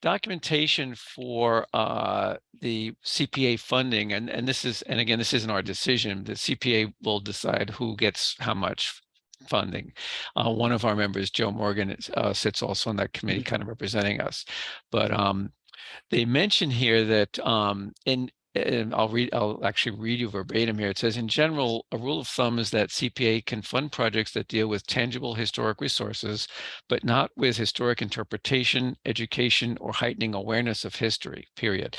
documentation for the CPA funding, and again, this isn't our decision. The CPA will decide who gets how much funding. One of our members, Joe Morgan, sits also on that committee, kind of representing us. But they mention here that and I'll actually read you verbatim here. It says, in general, a rule of thumb is that CPA can fund projects that deal with tangible historic resources, but not with historic interpretation, education, or heightening awareness of history, period.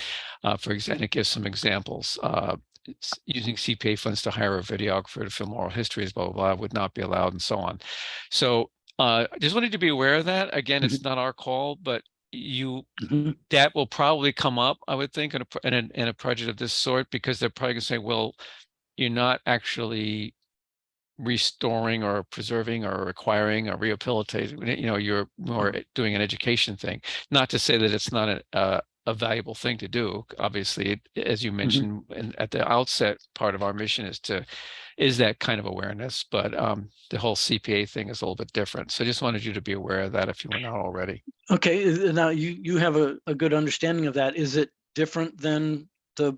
For example, it gives some examples. Using CPA funds to hire a videographer to film oral histories, blah, blah, blah, would not be allowed, and so on. So I just wanted to be aware of that. Again, it's not our call, but Mhm. that will probably come up, I would think, in a project of this sort, because they're probably gonna say, well, you're not actually restoring or preserving or acquiring or rehabilitating, you're more doing an education thing. Not to say that it's not a valuable thing to do. Obviously, as you mentioned, and at the outset, part of our mission is that kind of awareness, but the whole CPA thing is a little bit different. So I just wanted you to be aware of that if you were not already. Okay, now you have a good understanding of that. Is it different than the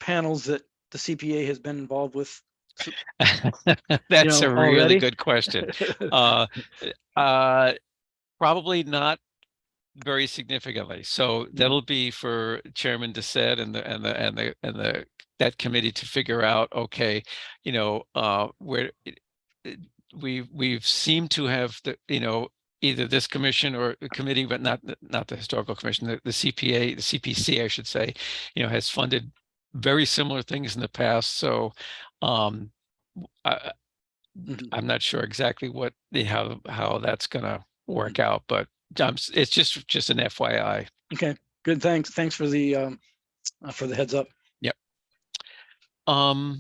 panels that the CPA has been involved with? That's a really already? good question. Probably not very significantly. So that'll be for Chairman Doucette and that committee to figure out, okay, where we've seemed to have either this commission or the committee, but not the historical commission, the CPA, the CPC, I should say, has funded very similar things in the past. So I'm not sure exactly how that's gonna work out, but it's just an FYI. Okay, good. Thanks for the heads up. Yep. Well,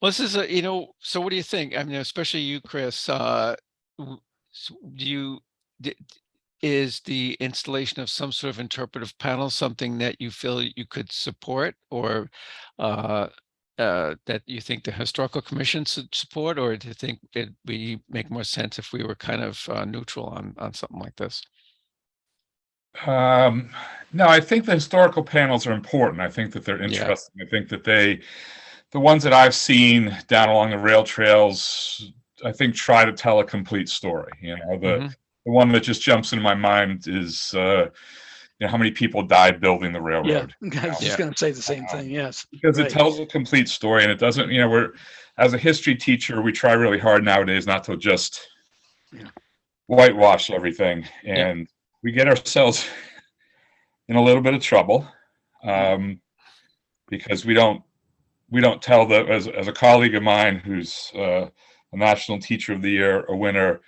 this is so what do you think? I mean, especially you, Chris, is the installation of some sort of interpretive panel something that you feel you could support, or that you think the historical commission should support, or do you think it'd make more sense if we were kind of neutral on something like this? No, I think the historical panels are important. I think that they're interesting. I think that the ones that I've seen down along the rail trails, I think try to tell a complete story. The one that just jumps into my mind is how many people died building the railroad. Yeah, I was just going to say the same thing. Yes, because it tells a complete story, and it doesn't. We're, as a history teacher, we try really hard nowadays not to just whitewash everything, and we get ourselves in a little bit of trouble because we don't tell as a colleague of mine who's a National Teacher of the Year, a winner,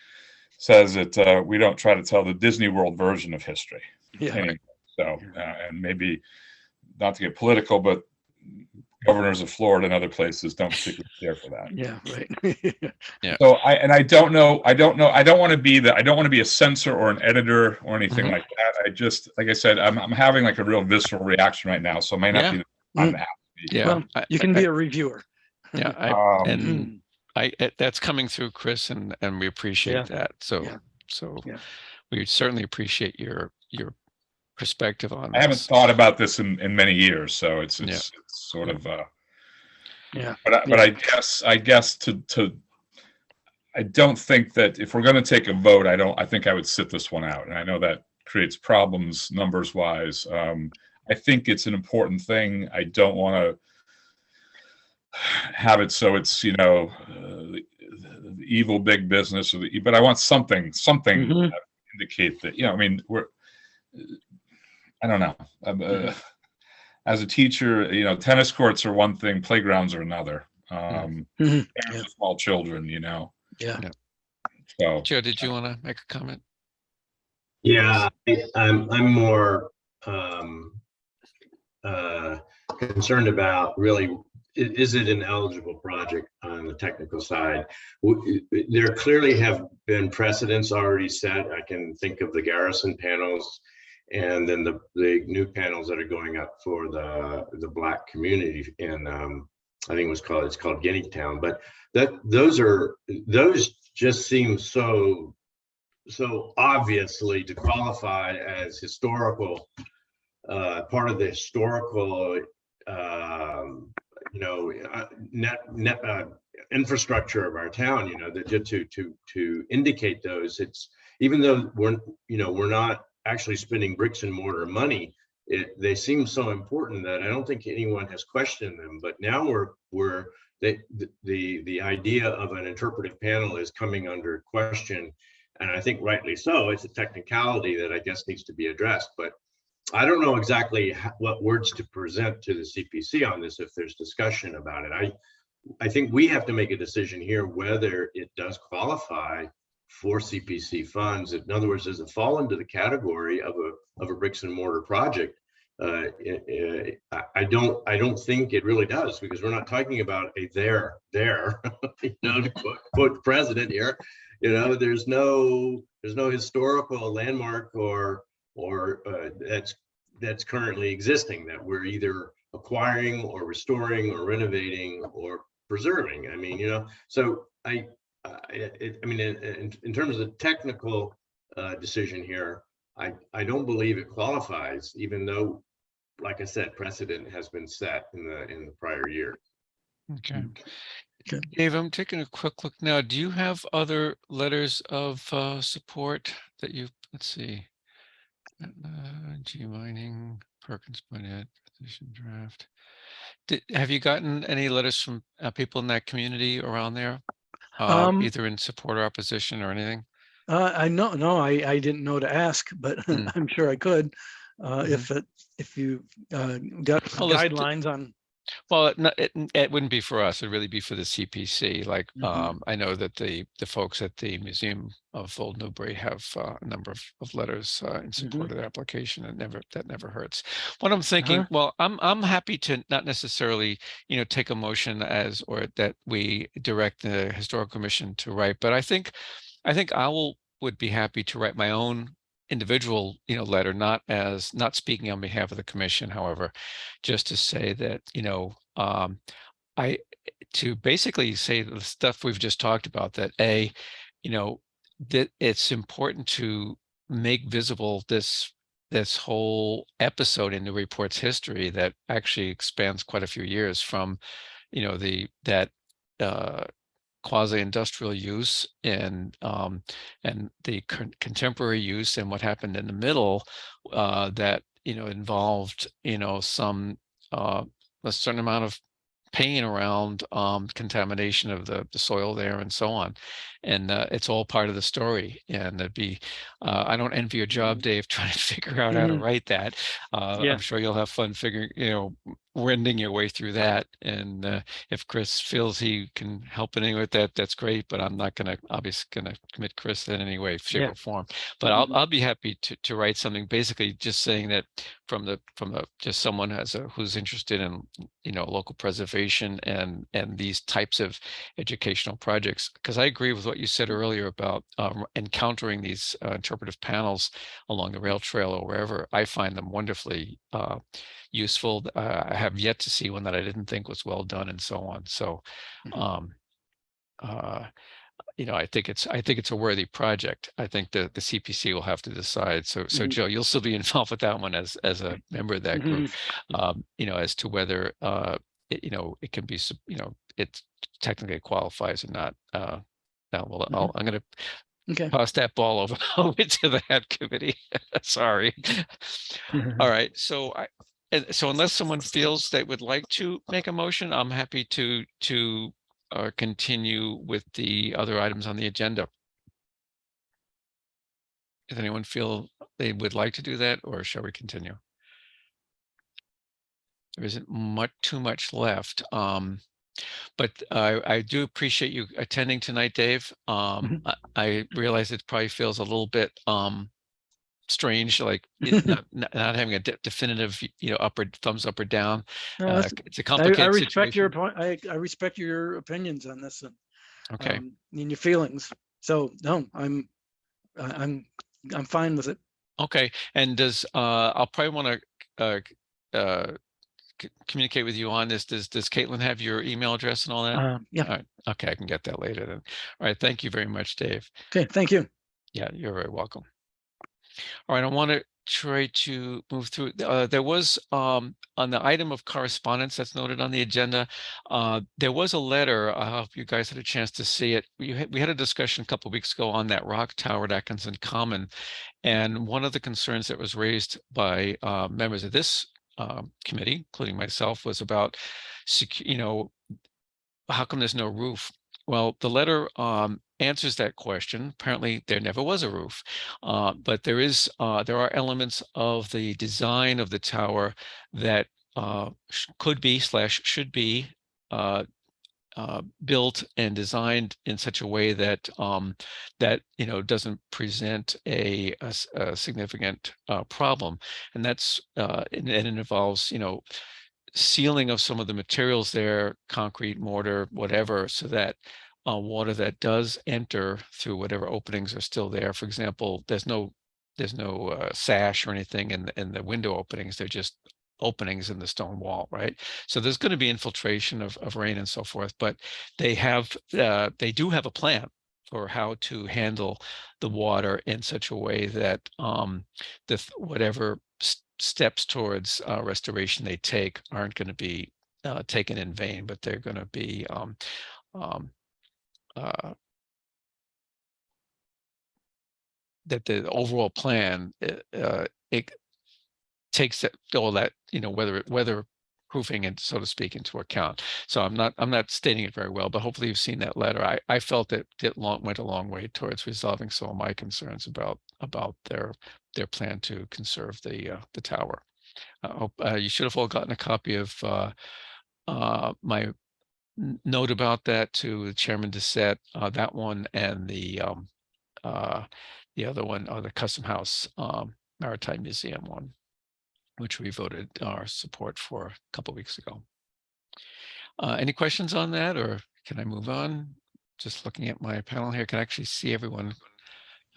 says that we don't try to tell the Disney World version of history. Yeah. Anyway, so and maybe not to get political, but governors of Florida and other places don't particularly care for that. Yeah, right. Yeah. So I don't know. I don't want to be a censor or an editor or anything like that. I just, like I said, I'm having like a real visceral reaction right now, so it may not be the time to have to be. Yeah, well, you can be a reviewer. Yeah, that's coming through, Chris, and we appreciate that. So we certainly appreciate your perspective on this. I haven't thought about this in many years, so it's sort of But I guess to I don't think that if we're going to take a vote, I think I would sit this one out, and I know that creates problems numbers wise. I think it's an important thing. I don't want to have it so it's the evil big business, but I want something that indicate that I mean I don't know. As a teacher, tennis courts are one thing, playgrounds are another. Small children, Yeah. So, Joe, did you want to make a comment? Yeah, I'm more concerned about really, is it an eligible project on the technical side? There clearly have been precedents already set. I can think of the Garrison panels, and then the new panels that are going up for the Black community in I think it's called Guineatown. But those just seem so obviously to qualify as historical, part of the historical infrastructure of our town. To indicate those. It's, even though we're not actually spending bricks and mortar money, they seem so important that I don't think anyone has questioned them. But now the idea of an interpretive panel is coming under question, and I think rightly so. It's a technicality that I guess needs to be addressed, but I don't know exactly what words to present to the CPC on this if there's discussion about it. I think we have to make a decision here whether it does qualify for CPC funds. In other words, does it fall into the category of a bricks and mortar project? I don't think it really does, because we're not talking about a there to quote president here. You know, there's no historical landmark or that's currently existing that we're either acquiring or restoring or renovating or preserving. I mean, you know, so I mean, in terms of the technical decision here, I don't believe it qualifies, even though, like I said, precedent has been set in the prior year. Okay. Okay. Dave, I'm taking a quick look now. Do you have other letters of support that you, let's see. G mining, Perkins Barnett, petition draft. Have you gotten any letters from people in that community around there? Either in support or opposition or anything? I didn't know to ask, but Mm. I'm sure I could. Mhm. If you got Well, let's d- guidelines on. Well, it wouldn't be for us. It'd really be for the CPC. Like, Mhm. I know that the folks at the Museum of Old Newbury have a number of letters in support of the application, and that never hurts. What I'm thinking, well, I'm happy to not necessarily, take a motion or that we direct the Historical Commission to write, but I think would be happy to write my own individual, letter, not speaking on behalf of the commission, however, just to say that, I to basically say the stuff we've just talked about, that that it's important to make visible this whole episode in the report's history that actually expands quite a few years from, that uh, quasi-industrial use and the contemporary use, and what happened in the middle that involved some a certain amount of pain around contamination of the soil there and so on, and it's all part of the story. And it'd be I don't envy your job, Dave, trying to figure out how to Mhm. write that. Yeah. I'm sure you'll have fun figuring, wending your way through that. And if Chris feels he can help in any way with that, that's great. But I'm not obviously gonna commit Chris in any way, shape, Yeah. or form. But I'll be happy to write something, basically just saying that from just someone who's interested in local preservation and these types of educational projects. Because I agree with what you said earlier about encountering these interpretive panels along the rail trail or wherever. I find them wonderfully useful. I have yet to see one that I didn't think was well done, and so on. So, um, I think it's a worthy project. I think the CPC will have to decide. So Mhm. Joe, you'll still be involved with that one as a member of that group, as to whether it can be, it technically qualifies or not. Now, well, I'm going to Okay. pass that ball over to that committee. Sorry. All right. So unless someone feels they would like to make a motion, I'm happy to continue with the other items on the agenda. Does anyone feel they would like to do that, or shall we continue? There isn't too much left. But I do appreciate you attending tonight, Dave. I realize it probably feels a little bit strange, like not having a definitive, thumbs up or down. It's a I complicated respect your situation. point. I respect your opinions on this and Okay. and your feelings. So no, I'm fine with it. Okay. And I'll probably want to communicate with you on this. Does Caitlin have your email address and all that? Yeah. All right. Okay, I can get that later then. All right. Thank you very much, Dave. Okay. Thank you. Yeah, you're very welcome. All right, I want to try to move through. There was on the item of correspondence that's noted on the agenda, there was a letter. I hope you guys had a chance to see it. We had a discussion a couple of weeks ago on that rock tower at Atkinson Common, and one of the concerns that was raised by members of this committee, including myself, was about how come there's no roof? Well, the letter answers that question. Apparently, there never was a roof, but there are elements of the design of the tower that could be / should be built and designed in such a way that doesn't present a significant problem, and that's and it involves sealing of some of the materials there, concrete, mortar, whatever, so that water that does enter through whatever openings are still there. For example, there's no sash or anything in the window openings. They're just openings in the stone wall, right? So there's going to be infiltration of rain and so forth, but they do have a plan for how to handle the water in such a way that whatever steps towards restoration they take aren't going to be taken in vain, but they're going to be that the overall plan it takes all that, weather proofing and so to speak into account. So I'm not stating it very well, but hopefully you've seen that letter. I felt it went a long way towards resolving some of my concerns about their plan to conserve the tower. I hope you should have all gotten a copy of my note about that to Chairman Doucette, that one, and the other one, the Custom House Maritime Museum one, which we voted our support for a couple of weeks ago. Any questions on that, or can I move on? Just looking at my panel here, can actually see everyone,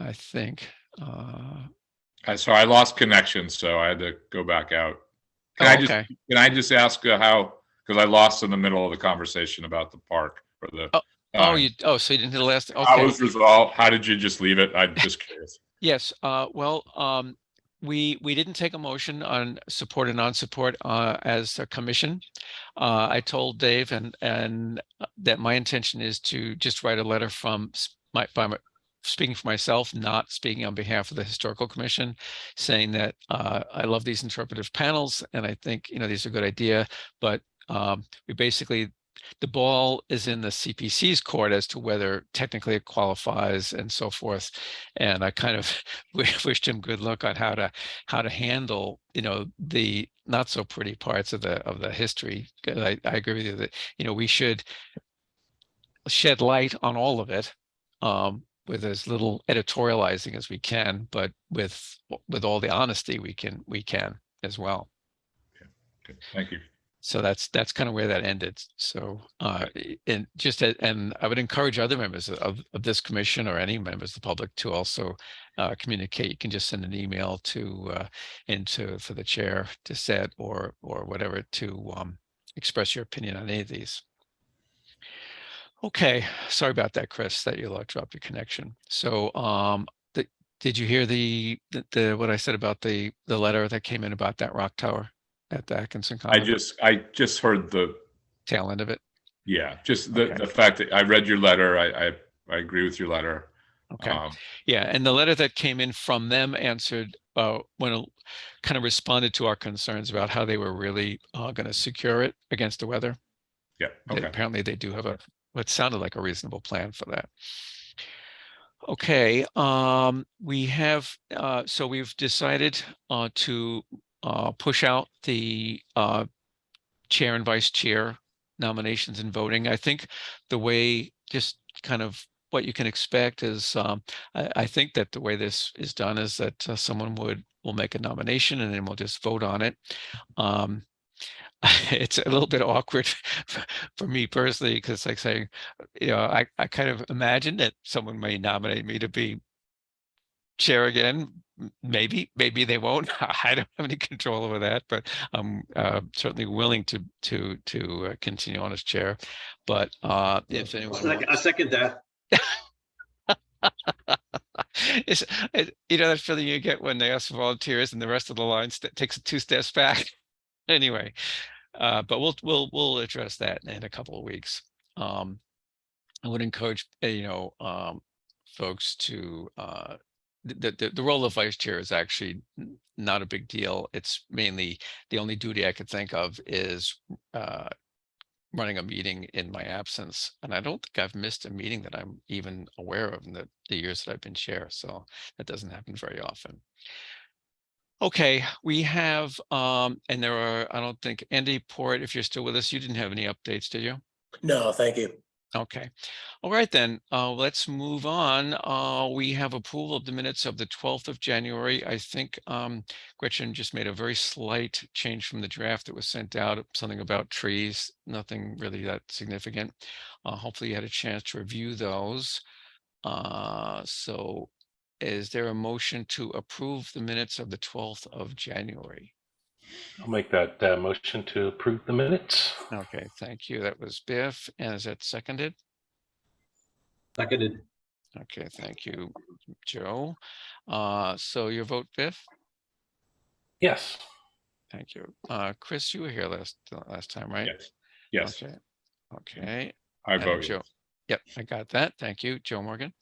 I think. So I lost connection, so I had to go back out. Okay. Can I just ask how, because I lost in the middle of the conversation about the park or the. So you didn't hear the last. Okay. How was resolved? How did you just leave it? I'm just curious. Yes. Well, we didn't take a motion on support and non-support as a commission. I told Dave and that my intention is to just write a letter from speaking for myself, not speaking on behalf of the Historical Commission, saying that I love these interpretive panels and I think these are a good idea, but we basically, the ball is in the CPC's court as to whether technically it qualifies and so forth. And I kind of wished him good luck on how to handle, the not so pretty parts of the history. I agree with you that, we should shed light on all of it with as little editorializing as we can, but with all the honesty we can as well. Okay. Thank you. So that's kind of where that ended. So and I would encourage other members of this commission or any members of the public to also communicate. You can just send an email for the chair to set or whatever to express your opinion on any of these. Okay, sorry about that, Chris, that you dropped your connection. So did you hear the what I said about the letter that came in about that rock tower at the Atkinson Common? I just heard the tail end of it. Yeah, just the fact that I read your letter. I agree with your letter. Okay. Yeah, and the letter that came in from them answered when kind of responded to our concerns about how they were really going to secure it against the weather. Yeah. Okay. Apparently they do have what sounded like a reasonable plan for that. Okay. We have so we've decided to push out the chair and vice chair nominations and voting. I think the way, just kind of what you can expect is, I think that the way this is done is that someone will make a nomination and then we'll just vote on it. It's a little bit awkward for me personally, because like saying, I kind of imagine that someone may nominate me to be chair again. Maybe they won't. I don't have any control over that, but I'm certainly willing to continue on as chair. But if anyone I second that. It's, that feeling you get when they ask for volunteers and the rest of the line takes 2 steps back. Anyway, but we'll address that in a couple of weeks. I would encourage folks to the role of vice chair is actually not a big deal. It's mainly the only duty I could think of is running a meeting in my absence. And I don't think I've missed a meeting that I'm even aware of in the years that I've been chair. So that doesn't happen very often. Okay, we have, and there are, I don't think, Newburyport, if you're still with us, you didn't have any updates, did you? No, thank you. Okay. All right, then, let's move on. We have approval of the minutes of the 12th of January. I think Gretchen just made a very slight change from the draft that was sent out, something about trees, nothing really that significant. Hopefully you had a chance to review those. So is there a motion to approve the minutes of the 12th of January? I'll make that motion to approve the minutes. Okay, thank you. That was Biff. And is that seconded? Seconded. Okay, thank you, Joe. So your vote, Biff? Yes. Thank you. Chris, you were here last time, right? Yes. Yes. Okay. Okay. I And vote Joe. yes. Yep, I got that. Thank you. Joe Morgan.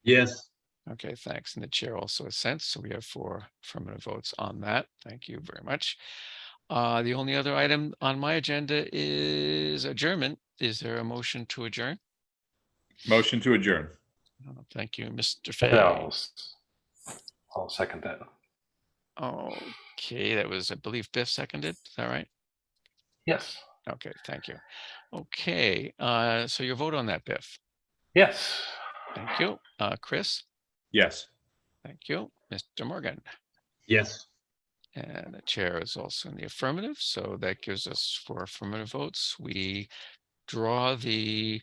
Yes. Okay, thanks. And the chair also assents. So we have 4 affirmative votes on that. Thank you very much. The only other item on my agenda is adjournment. Is there a motion to adjourn? Motion to adjourn. Thank you, Mr. And Fay. I'll second that. Okay, that was, I believe, Biff seconded. Is that right? Yes. Okay, thank you. Okay, so your vote on that, Biff. Yes. Thank you. Chris? Yes. Thank you. Mr. Morgan? Yes. And the chair is also in the affirmative, so that gives us 4 affirmative votes. We draw the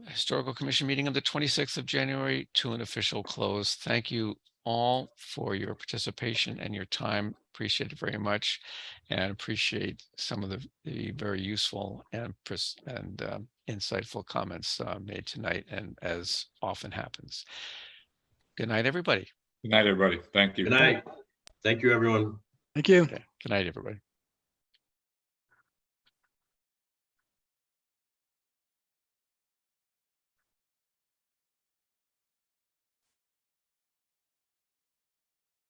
Historical Commission meeting of the 26th of January to an official close. Thank you all for your participation and your time. Appreciate it very much, and appreciate some of the very useful and insightful comments made tonight, and as often happens. Good night, everybody. Good night, everybody. Thank you. Good night. Thank you, everyone. Thank you. Okay. Good night, everybody.